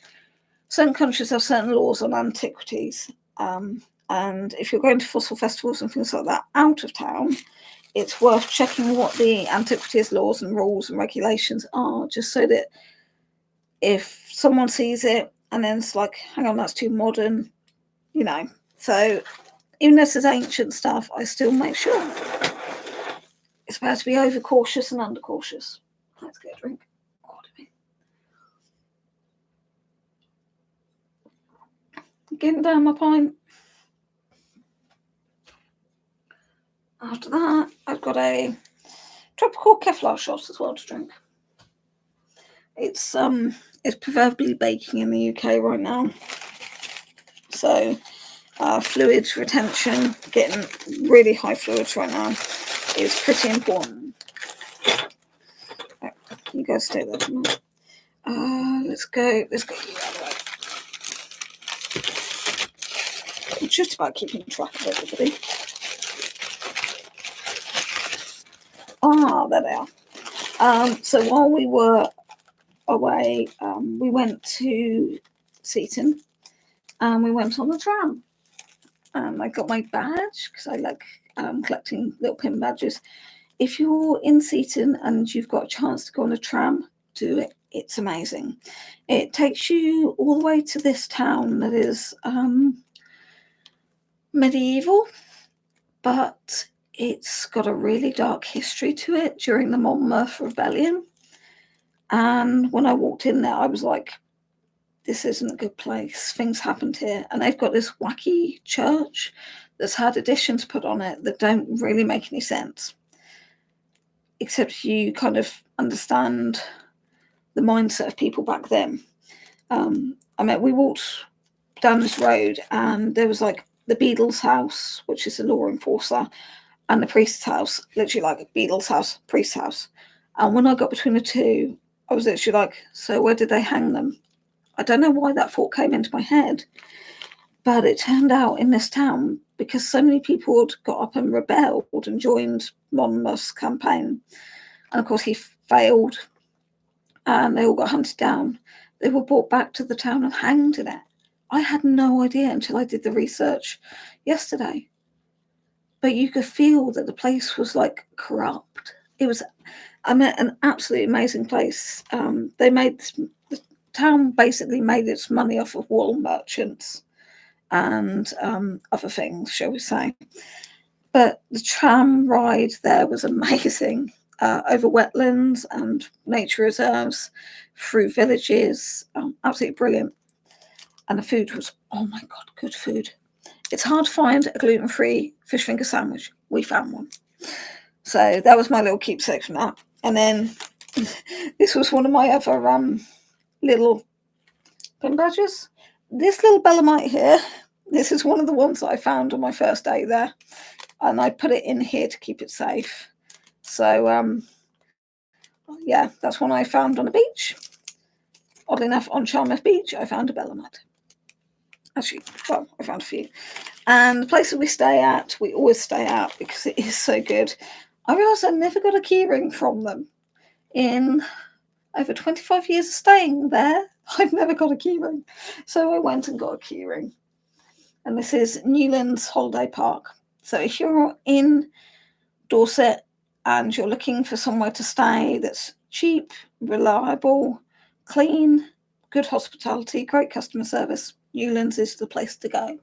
certain countries have certain laws on antiquities. And if you're going to fossil festivals and things like that out of town, it's worth checking what the antiquities laws and rules and regulations are, just so that if someone sees it and then it's like, hang on, that's too modern, you know. So even though this is ancient stuff, I still make sure. It's better to be over cautious than under cautious. Let's get a drink. Getting down my pint. After that, I've got a tropical Kevlar shot as well to drink. It's proverbially baking in the UK right now. So fluids retention, getting really high fluids right now is pretty important. Right, you guys stay there for a minute. Let's go the other way. I'm just about keeping track of everybody. There they are. So while we were away, we went to Seaton and we went on the tram. I got my badge because I like collecting little pin badges. If you're in Seaton and you've got a chance to go on a tram, do it. It's amazing. It takes you all the way to this town that is medieval, but it's got a really dark history to it during the Monmouth Rebellion. And when I walked in there, I was like, this isn't a good place. Things happened here. And they've got this wacky church that's had additions put on it that don't really make any sense. Except you kind of understand the mindset of people back then. I mean, we walked down this road and there was like the Beadle's house, which is a law enforcer, and the priest's house, literally like Beadle's house, priest's house. And when I got between the two, I was literally like, so where did they hang them? I don't know why that thought came into my head, but it turned out in this town, because so many people had got up and rebelled and joined Monmouth's campaign. And of course he failed and they all got hunted down. They were brought back to the town and hanged in it. I had no idea until I did the research yesterday. But you could feel that the place was like corrupt. It was, an absolutely amazing place. The town basically made its money off of wool merchants and other things, shall we say. But the tram ride there was amazing, over wetlands and nature reserves, through villages, absolutely brilliant. And the food was, oh my God, good food. It's hard to find a gluten-free fish finger sandwich. We found one. So that was my little keepsake from that. And then this was one of my other little pin badges. This little belemite here, this is one of the ones that I found on my first day there. And I put it in here to keep it safe. So, yeah, that's one I found on a beach. Oddly enough, on Charmouth Beach, I found a belemite. Actually, well, I found a few. And the place that we stay at, we always stay at because it is so good. I realised I never got a keyring from them. In over 25 years of staying there, I've never got a keyring. So I went and got a keyring. And this is Newlands Holiday Park. So if you're in Dorset and you're looking for somewhere to stay that's cheap, reliable, clean, good hospitality, great customer service, Newlands is the place to go.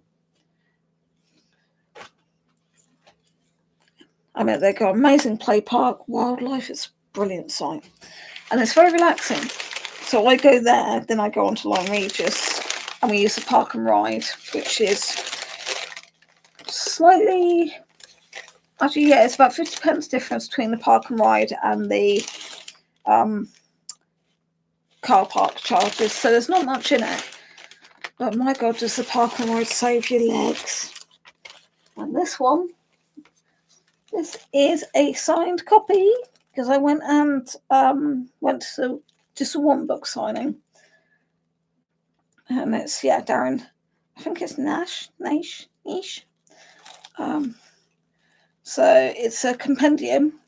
I mean, they've got amazing play park, wildlife, it's a brilliant site. And it's very relaxing. So I go there, then I go on to Lyme Regis, and we use the park and ride, which is slightly, actually, yeah, it's about 50p difference between the park and ride and the car park charges. So there's not much in it. But my God, does the park and ride save your legs. And this one, this is a signed copy, because I went and went to just a one book signing. And it's, yeah, Darren, I think it's Niche. So it's a compendium,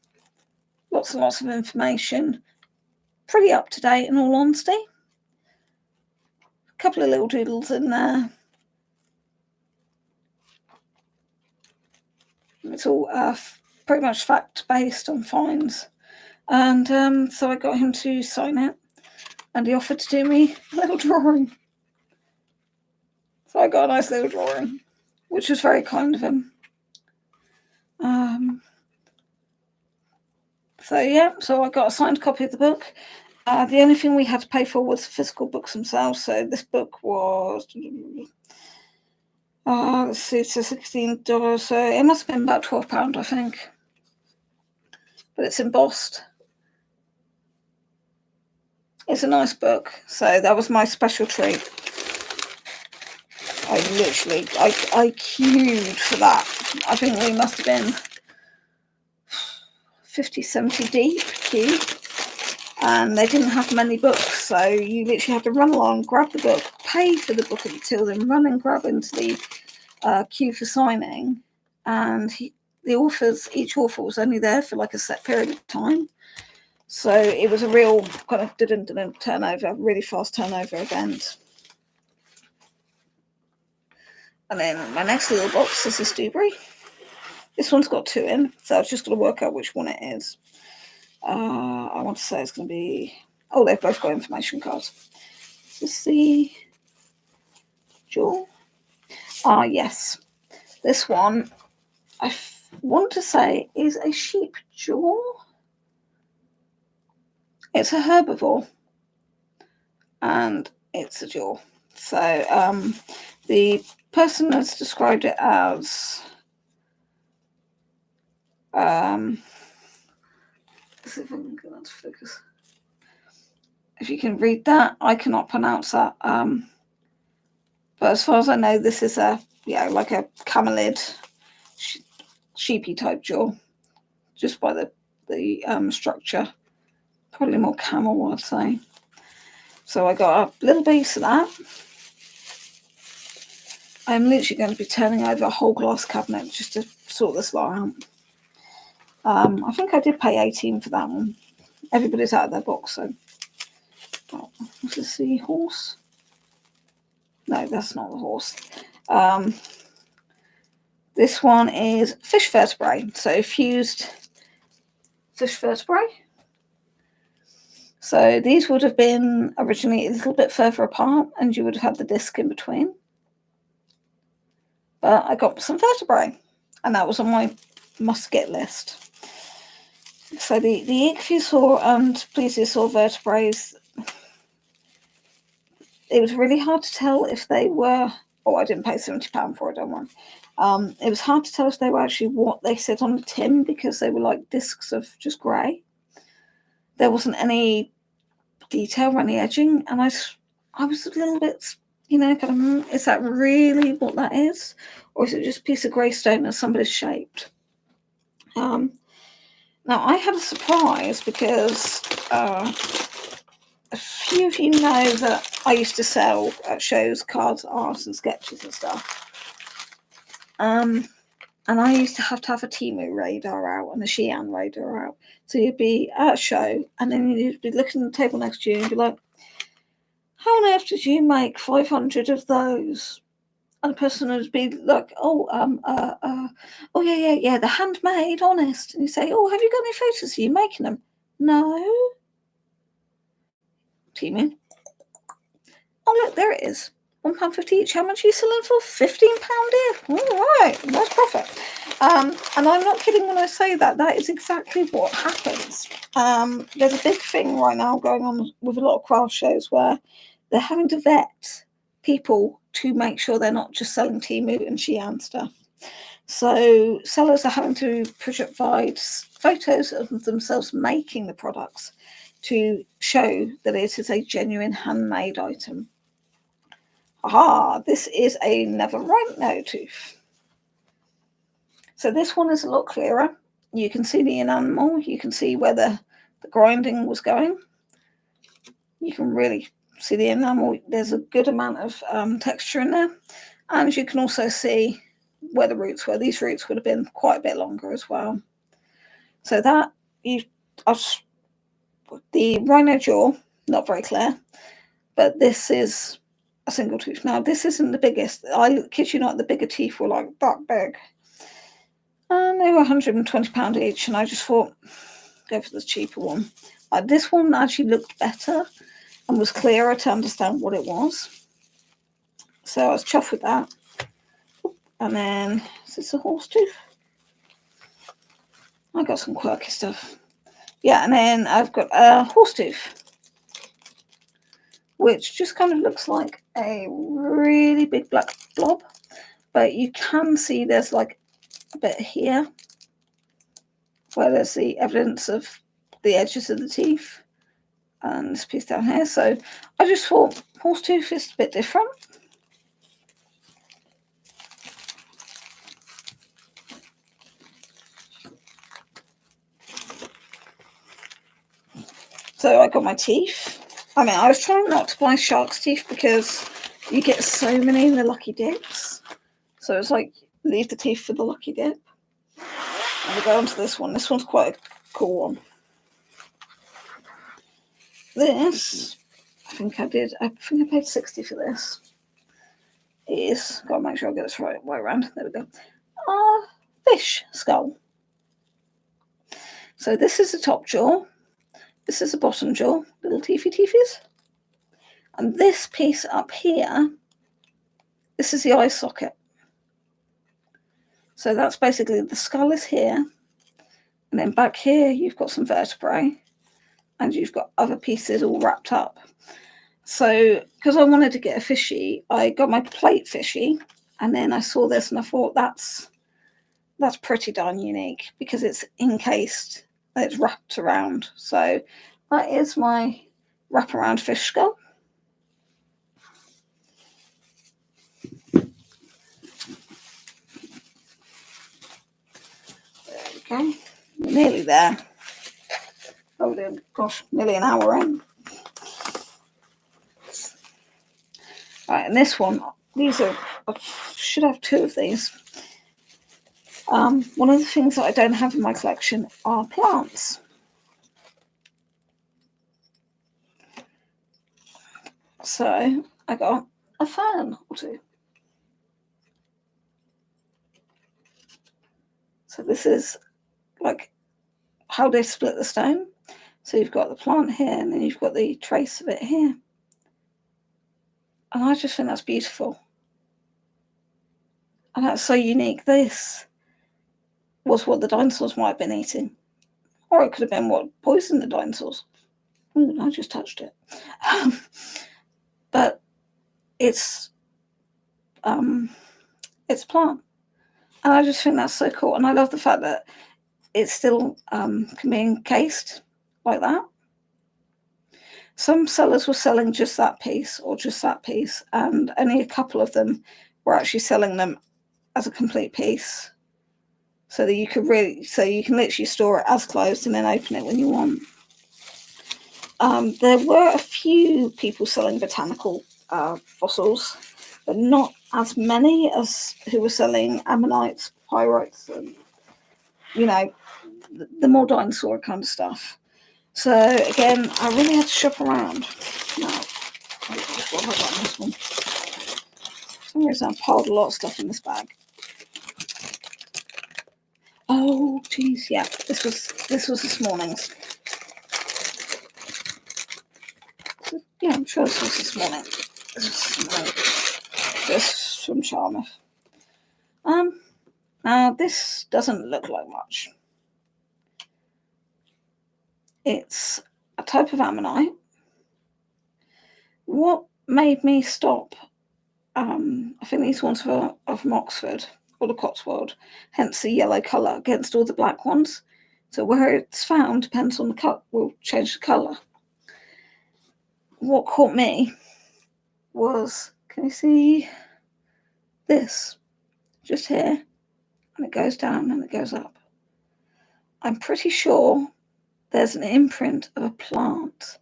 lots and lots of information, pretty up to date in all honesty. A couple of little doodles in there. It's all pretty much fact-based on finds. And so I got him to sign it, and he offered to do me a little drawing. So I got a nice little drawing, which was very kind of him. So yeah, so I got a signed copy of the book. The only thing we had to pay for was the physical books themselves. So this book was, let's see, it's $16. So it must have been about £12, I think. But it's embossed. It's a nice book. So that was my special treat. I queued for that. I think we must have been 50, 70 deep queue. And they didn't have many books. So you literally had to run along, grab the book, pay for the book until then run and grab into the queue for signing. And each author was only there for like a set period of time. So it was a real kind of didn't turnover, really fast turnover event. And then my next little box is this Dewberry. This one's got 2 in, so I've just got to work out which one it is. I want to say it's going to be, oh, they've both got information cards. Is this the jaw? Ah, yes. This one, I want to say, is a sheep jaw. It's a herbivore, and it's a jaw. So the person has described it as let's see if I can get that to focus. If you can read that, I cannot pronounce that. But as far as I know, this is like a camelid, sheepy type jaw, just by the structure. Probably more camel, I'd say. So I got a little piece of that. I'm literally going to be turning over a whole glass cabinet just to sort this lot out. I think I did pay 18 for that one. Everybody's out of their box, so. Oh, what's the seahorse? No, that's not the horse. This one is fish vertebrae, so fused fish vertebrae. So these would have been originally a little bit further apart, and you would have had the disc in between. But I got some vertebrae, and that was on my must-get list. So the ichthyosaur and plesiosaur vertebrae, it was really hard to tell if they were. Oh, I didn't pay £70 for it, don't worry. It was hard to tell if they were actually what they said on the tin, because they were like discs of just grey. There wasn't any detail or any edging, and I was a little bit, kind of, is that really what that is, or is it just a piece of grey stone that somebody's shaped? Now I had a surprise, because a few of you know that I used to sell at shows cards, art, and sketches and stuff. And I used to have a Temu radar out and a Xi'an radar out. So you'd be at a show, and then you'd be looking at the table next to you and be like, how on earth did you make 500 of those? And the person would be like, oh yeah, they're handmade, honest. And you say, oh, have you got any photos of you making them? No. Temu. Oh, look, there it is. £1.50 each. How much are you selling for? £15 each. All right, nice profit. And I'm not kidding when I say that. That is exactly what happens. There's a big thing right now going on with a lot of craft shows where they're having to vet people to make sure they're not just selling Temu and Xi'an stuff. So sellers are having to provide photos of themselves making the products to show that it is a genuine handmade item. Aha, this is another rhino tooth. So this one is a lot clearer. You can see the enamel. You can see where the grinding was going. You can really see the enamel. There's a good amount of texture in there. And you can also see where the roots were. These roots would have been quite a bit longer as well. So that, the rhino jaw, not very clear. But this is a single tooth. Now, this isn't the biggest. I kid you not, the bigger teeth were like that big. And they were £120 each, and I just thought, go for the cheaper one. This one actually looked better and was clearer to understand what it was. So I was chuffed with that. And then, is this a horse tooth? I got some quirky stuff. Yeah, and then I've got a horse tooth, which just kind of looks like a really big black blob. But you can see there's like a bit here where there's the evidence of the edges of the teeth, and this piece down here. So I just thought horse tooth is a bit different. So I got my teeth. I mean, I was trying not to buy shark's teeth because you get so many in the lucky dips. So it's like, leave the teeth for the lucky dip. And we go on to this one. This one's quite a cool one. This, I think I paid 60 for this. Is, gotta make sure I get this right way around. There we go. Fish skull. So this is the top jaw. This is the bottom jaw, little teethies. And this piece up here, this is the eye socket. So that's basically, the skull is here. And then back here, you've got some vertebrae. And you've got other pieces all wrapped up. So, because I wanted to get a fishy, I got my plate fishy. And then I saw this and I thought, that's pretty darn unique, because it's encased, it's wrapped around. So that is my wraparound fish skull. There we go. We're nearly there. Oh dear, gosh, nearly an hour in. Right, and this one, these are, I should have two of these. One of the things that I don't have in my collection are plants. So I got a fern or two. So this is like how they split the stone. So you've got the plant here, and then you've got the trace of it here. And I just think that's beautiful. And that's so unique. This was what the dinosaurs might have been eating. Or it could have been what poisoned the dinosaurs. Ooh, I just touched it. But it's plant. And I just think that's so cool. And I love the fact that it still can be encased like that. Some sellers were selling just that piece or just that piece, and only a couple of them were actually selling them as a complete piece, so that you can literally store it as closed and then open it when you want. There were a few people selling botanical fossils, but not as many as who were selling ammonites, pyrites, and the more dinosaur kind of stuff. So again, I really had to shop around. Now, what have I got in this one? For some reason, I piled a lot of stuff in this bag. Oh, geez, yeah, this was this morning's. Yeah, I'm sure this was this morning. This from Charmouth. Now this doesn't look like much. It's a type of ammonite. What made me stop? I think these ones are from Oxford or the Cotswold, hence the yellow colour against all the black ones. So where it's found depends on the cut. Will change the colour. What caught me was, can you see this? Just here, and it goes down and it goes up. I'm pretty sure there's an imprint of a plant,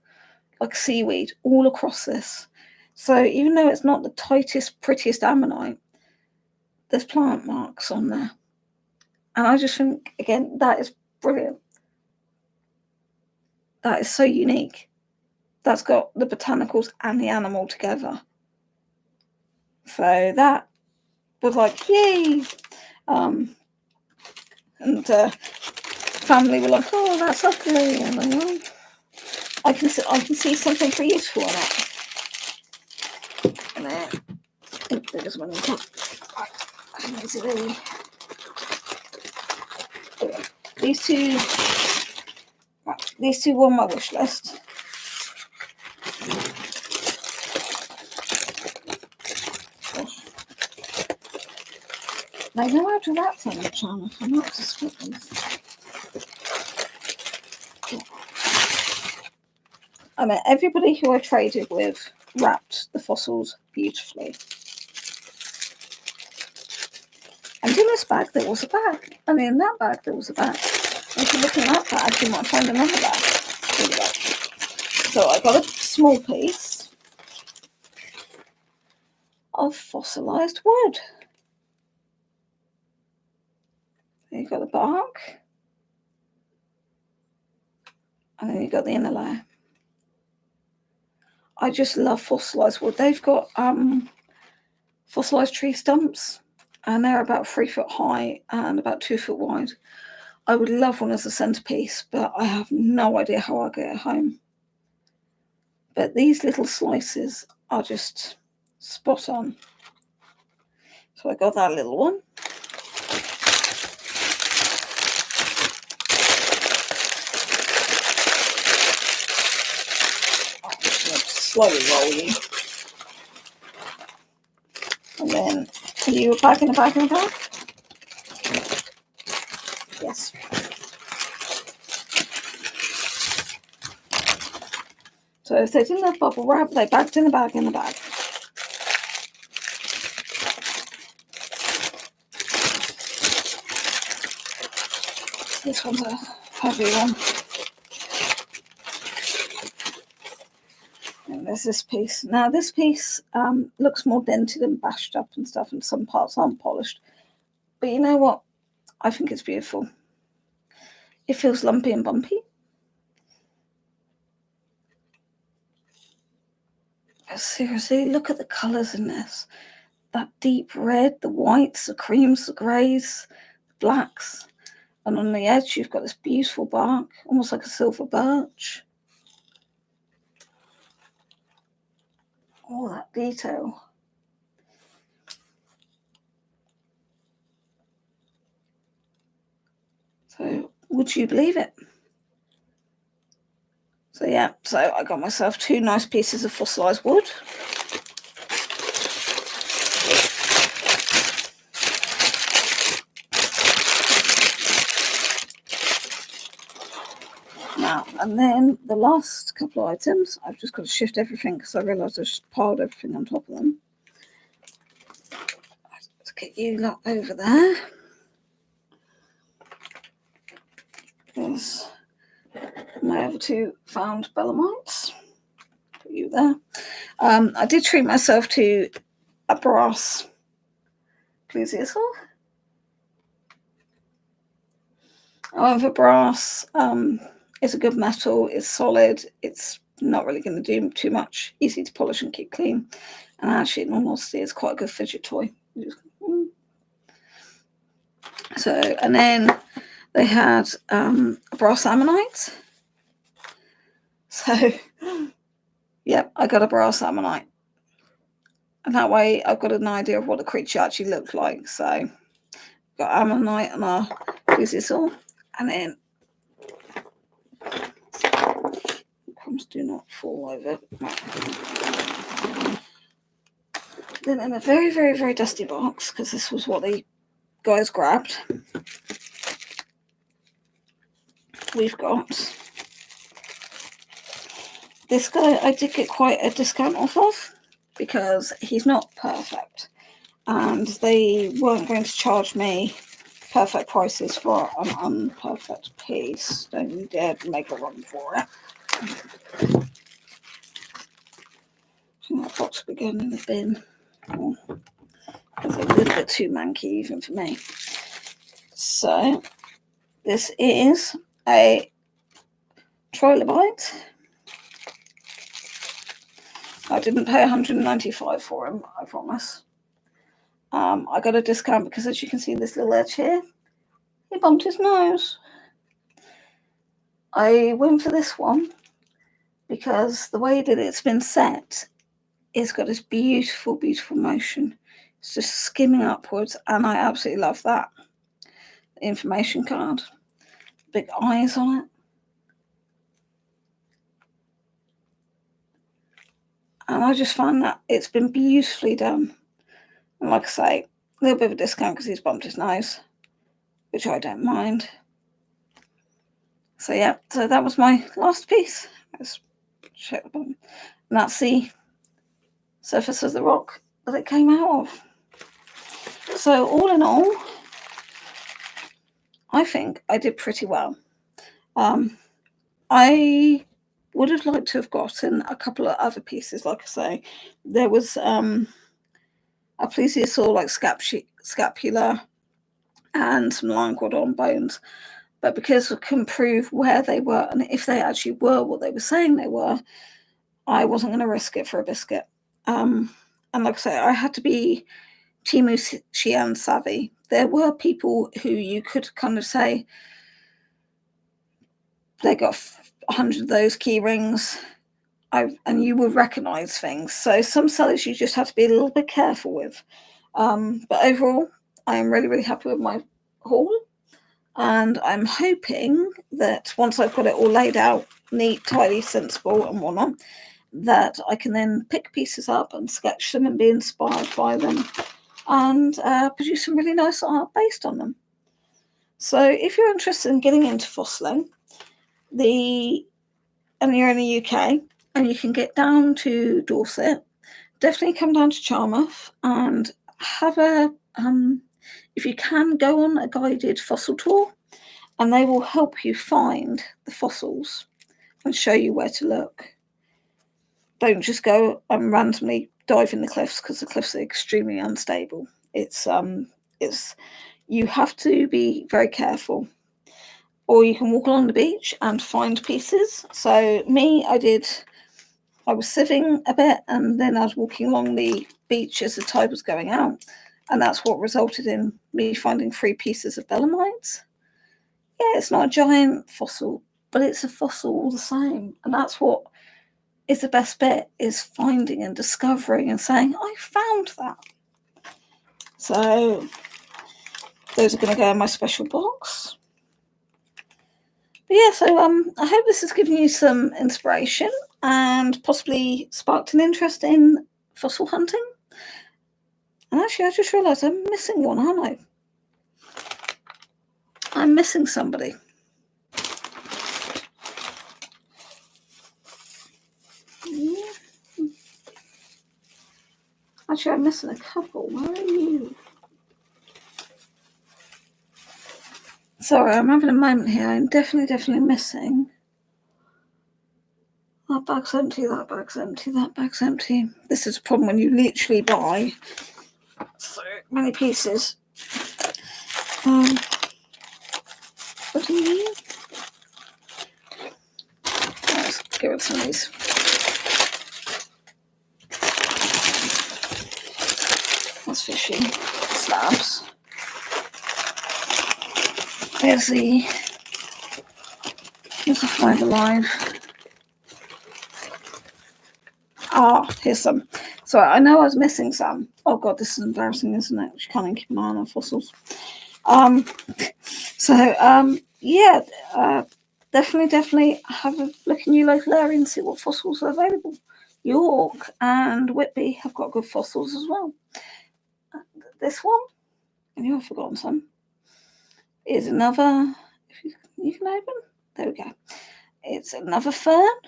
like seaweed, all across this. So even though it's not the tightest, prettiest ammonite, there's plant marks on there. And I just think, again, that is brilliant. That is so unique. That's got the botanicals and the animal together. So that was like, yay! And family were like, oh, that's ugly. And I'm like, I can see something pretty useful in it. And then there's one in top. These two were on my wish list. They know how to wrap them, Charmouth. I'm not to split them. I mean, everybody who I traded with wrapped the fossils beautifully. And in this bag, there was a bag. And in that bag, there was a bag. And if you look in that bag, you might find another bag. So I got a small piece of fossilized wood. You've got the bark. And then you've got the inner layer. I just love fossilized wood. They've got fossilized tree stumps, and they're about 3 foot high and about 2 foot wide. I would love one as a centerpiece, but I have no idea how I'll get it home. But these little slices are just spot on. So I got that little one. Slowly roll you. And then, are you back in the bag in the bag? Yes. So if they didn't have bubble wrap, they backed in the bag in the bag. This one's a heavy one. And there's this piece. Now this piece looks more dented and bashed up and stuff, and some parts aren't polished. But you know what? I think it's beautiful. It feels lumpy and bumpy. seriously, look at the colours in this. That deep red, the whites, the creams, the greys, the blacks. And on the edge, you've got this beautiful bark, almost like a silver birch. All that detail. So, would you believe it? So yeah, so I got myself 2 nice pieces of fossilised wood. Now, and then the last couple of items, I've just got to shift everything because I realised I just piled everything on top of them. Let's get you lot over there. There's my other 2 found Belamites. Put you there. I did treat myself to a brass plesiosaur. However, brass is a good metal, it's solid, it's not really going to do too much, easy to polish and keep clean. And actually, in all honesty, it's quite a good fidget toy. So, and then they had a brass ammonite. So, yep, I got a brass ammonite. And that way I've got an idea of what the creature actually looked like. So, got ammonite on our plesiosaur. And then, crumbs do not fall over. Then in a very, very, very dusty box, because this was what the guys grabbed, we've got this guy. I did get quite a discount off of because he's not perfect, and they weren't going to charge me perfect prices for an unperfect piece. Don't you dare make a run for it. I think that box will be going in the bin. Oh, it's a little bit too manky even for me. So this is a trilobite. I didn't pay $195 for him, I promise. I got a discount because, as you can see, this little edge here, he bumped his nose. I went for this one because the way that it's been set, it's got this beautiful, beautiful motion. It's just skimming upwards, and I absolutely love that. The information card, big eyes on it. And I just find that it's been beautifully done. And like I say, a little bit of a discount because he's bumped his nose, which I don't mind. So yeah, so that was my last piece. Let's check the bottom. And that's the surface of the rock that it came out of. So all in all, I think I did pretty well. I would have liked to have gotten a couple of other pieces. Like I say, there was a plesiosaur like scapula and some lionquadon bones, but because I couldn't prove where they were and if they actually were what they were saying they were, I wasn't going to risk it for a biscuit. And like I say, I had to be Timu Xian savvy. There were people who you could kind of say they got 100 of those key rings, and you will recognize things. So some sellers you just have to be a little bit careful with. But overall, I am really, really happy with my haul. And I'm hoping that once I've got it all laid out, neat, tidy, sensible, and whatnot, that I can then pick pieces up and sketch them and be inspired by them and produce some really nice art based on them. So if you're interested in getting into fossiling, and you're in the UK and you can get down to Dorset, definitely come down to Charmouth and have a, if you can, go on a guided fossil tour, and they will help you find the fossils and show you where to look. Don't just go and randomly dive in the cliffs because the cliffs are extremely unstable. It's you have to be very careful. Or you can walk along the beach and find pieces. So me, I did I was sieving a bit, and then I was walking along the beach as the tide was going out, and that's what resulted in me finding 3 pieces of belemnites. Yeah, it's not a giant fossil, but it's a fossil all the same, and that's what is the best bit, is finding and discovering and saying, I found that. So those are going to go in my special box. But yeah, so I hope this has given you some inspiration and possibly sparked an interest in fossil hunting. And actually, I just realised I'm missing one, aren't I? I'm missing somebody. Yeah. Actually, I'm missing a couple. Where are you? Sorry, I'm having a moment here. I'm definitely missing. That bag's empty, that bag's empty, that bag's empty. This is a problem when you literally buy so many pieces. What do you mean? Let's get rid of some of these. That's fishy. Slabs. Here's the Fibre Live. Here's some. So I know I was missing some. Oh god, this is embarrassing, isn't it? You can't even keep an eye on fossils. Yeah, definitely have a look in your local area and see what fossils are available. York and Whitby have got good fossils as well. This one, and you've forgotten some, is another. If you can open, there we go. It's another fern.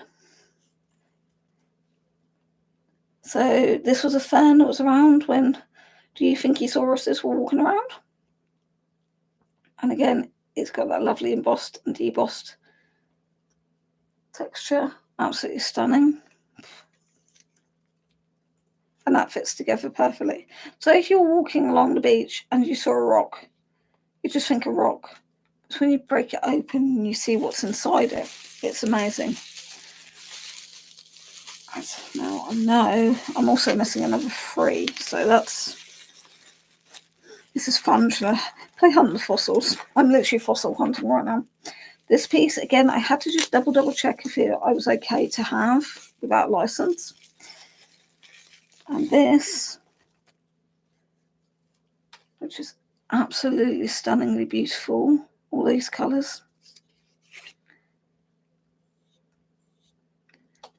So this was a fern that was around when do you think Sauruses were walking around? And again, it's got that lovely embossed and debossed texture. Absolutely stunning. And that fits together perfectly. So if you're walking along the beach and you saw a rock, you just think a rock. But when you break it open and you see what's inside it, it's amazing. Now I know I'm also missing another 3, so this is fun. Should I play hunt the fossils? I'm literally fossil hunting right now. This piece, again, I had to just double check if I was okay to have without license. And this, which is absolutely stunningly beautiful, all these colours.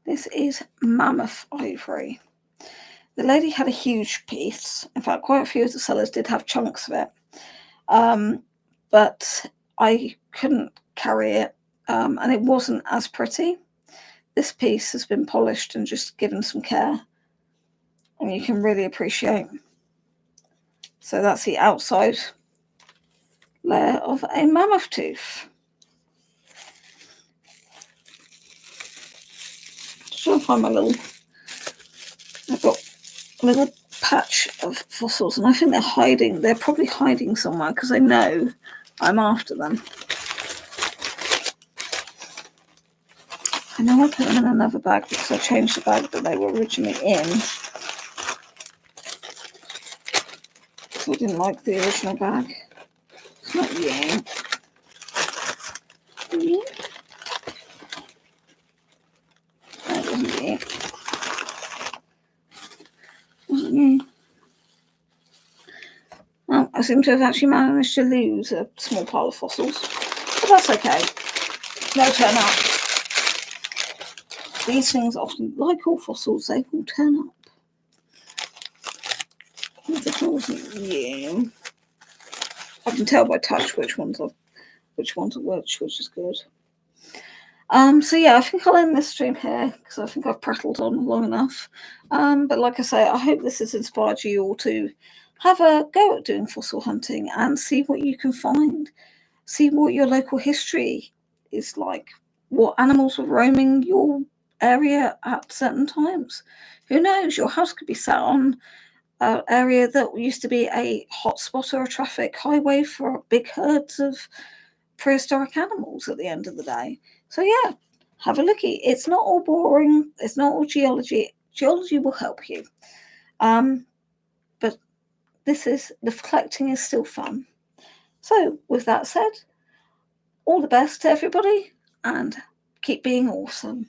This is mammoth ivory. The lady had a huge piece. In fact, quite a few of the sellers did have chunks of it. But I couldn't carry it, and it wasn't as pretty. This piece has been polished and just given some care, and you can really appreciate. So that's the outside layer of a mammoth tooth. Just trying to find my I've got a little patch of fossils, and I think they're hiding. They're probably hiding somewhere because they know I'm after them. I know I put them in another bag because I changed the bag that they were originally in. So I didn't like the original bag. It's not you. You? That wasn't you. Wasn't you? Well, I seem to have actually managed to lose a small pile of fossils. But that's okay. They'll turn up. These things often, like all fossils, they will turn up. It wasn't you. I can tell by touch which ones are which, which is good. So yeah, I think I'll end this stream here because I think I've prattled on long enough. But like I say, I hope this has inspired you all to have a go at doing fossil hunting and see what you can find. See what your local history is like. What animals were roaming your area at certain times. Who knows? Your house could be sat on an area that used to be a hotspot or a traffic highway for big herds of prehistoric animals at the end of the day. So yeah, have a looky. It's not all boring. It's not all geology. Geology will help you. But the collecting is still fun. So with that said, all the best to everybody and keep being awesome.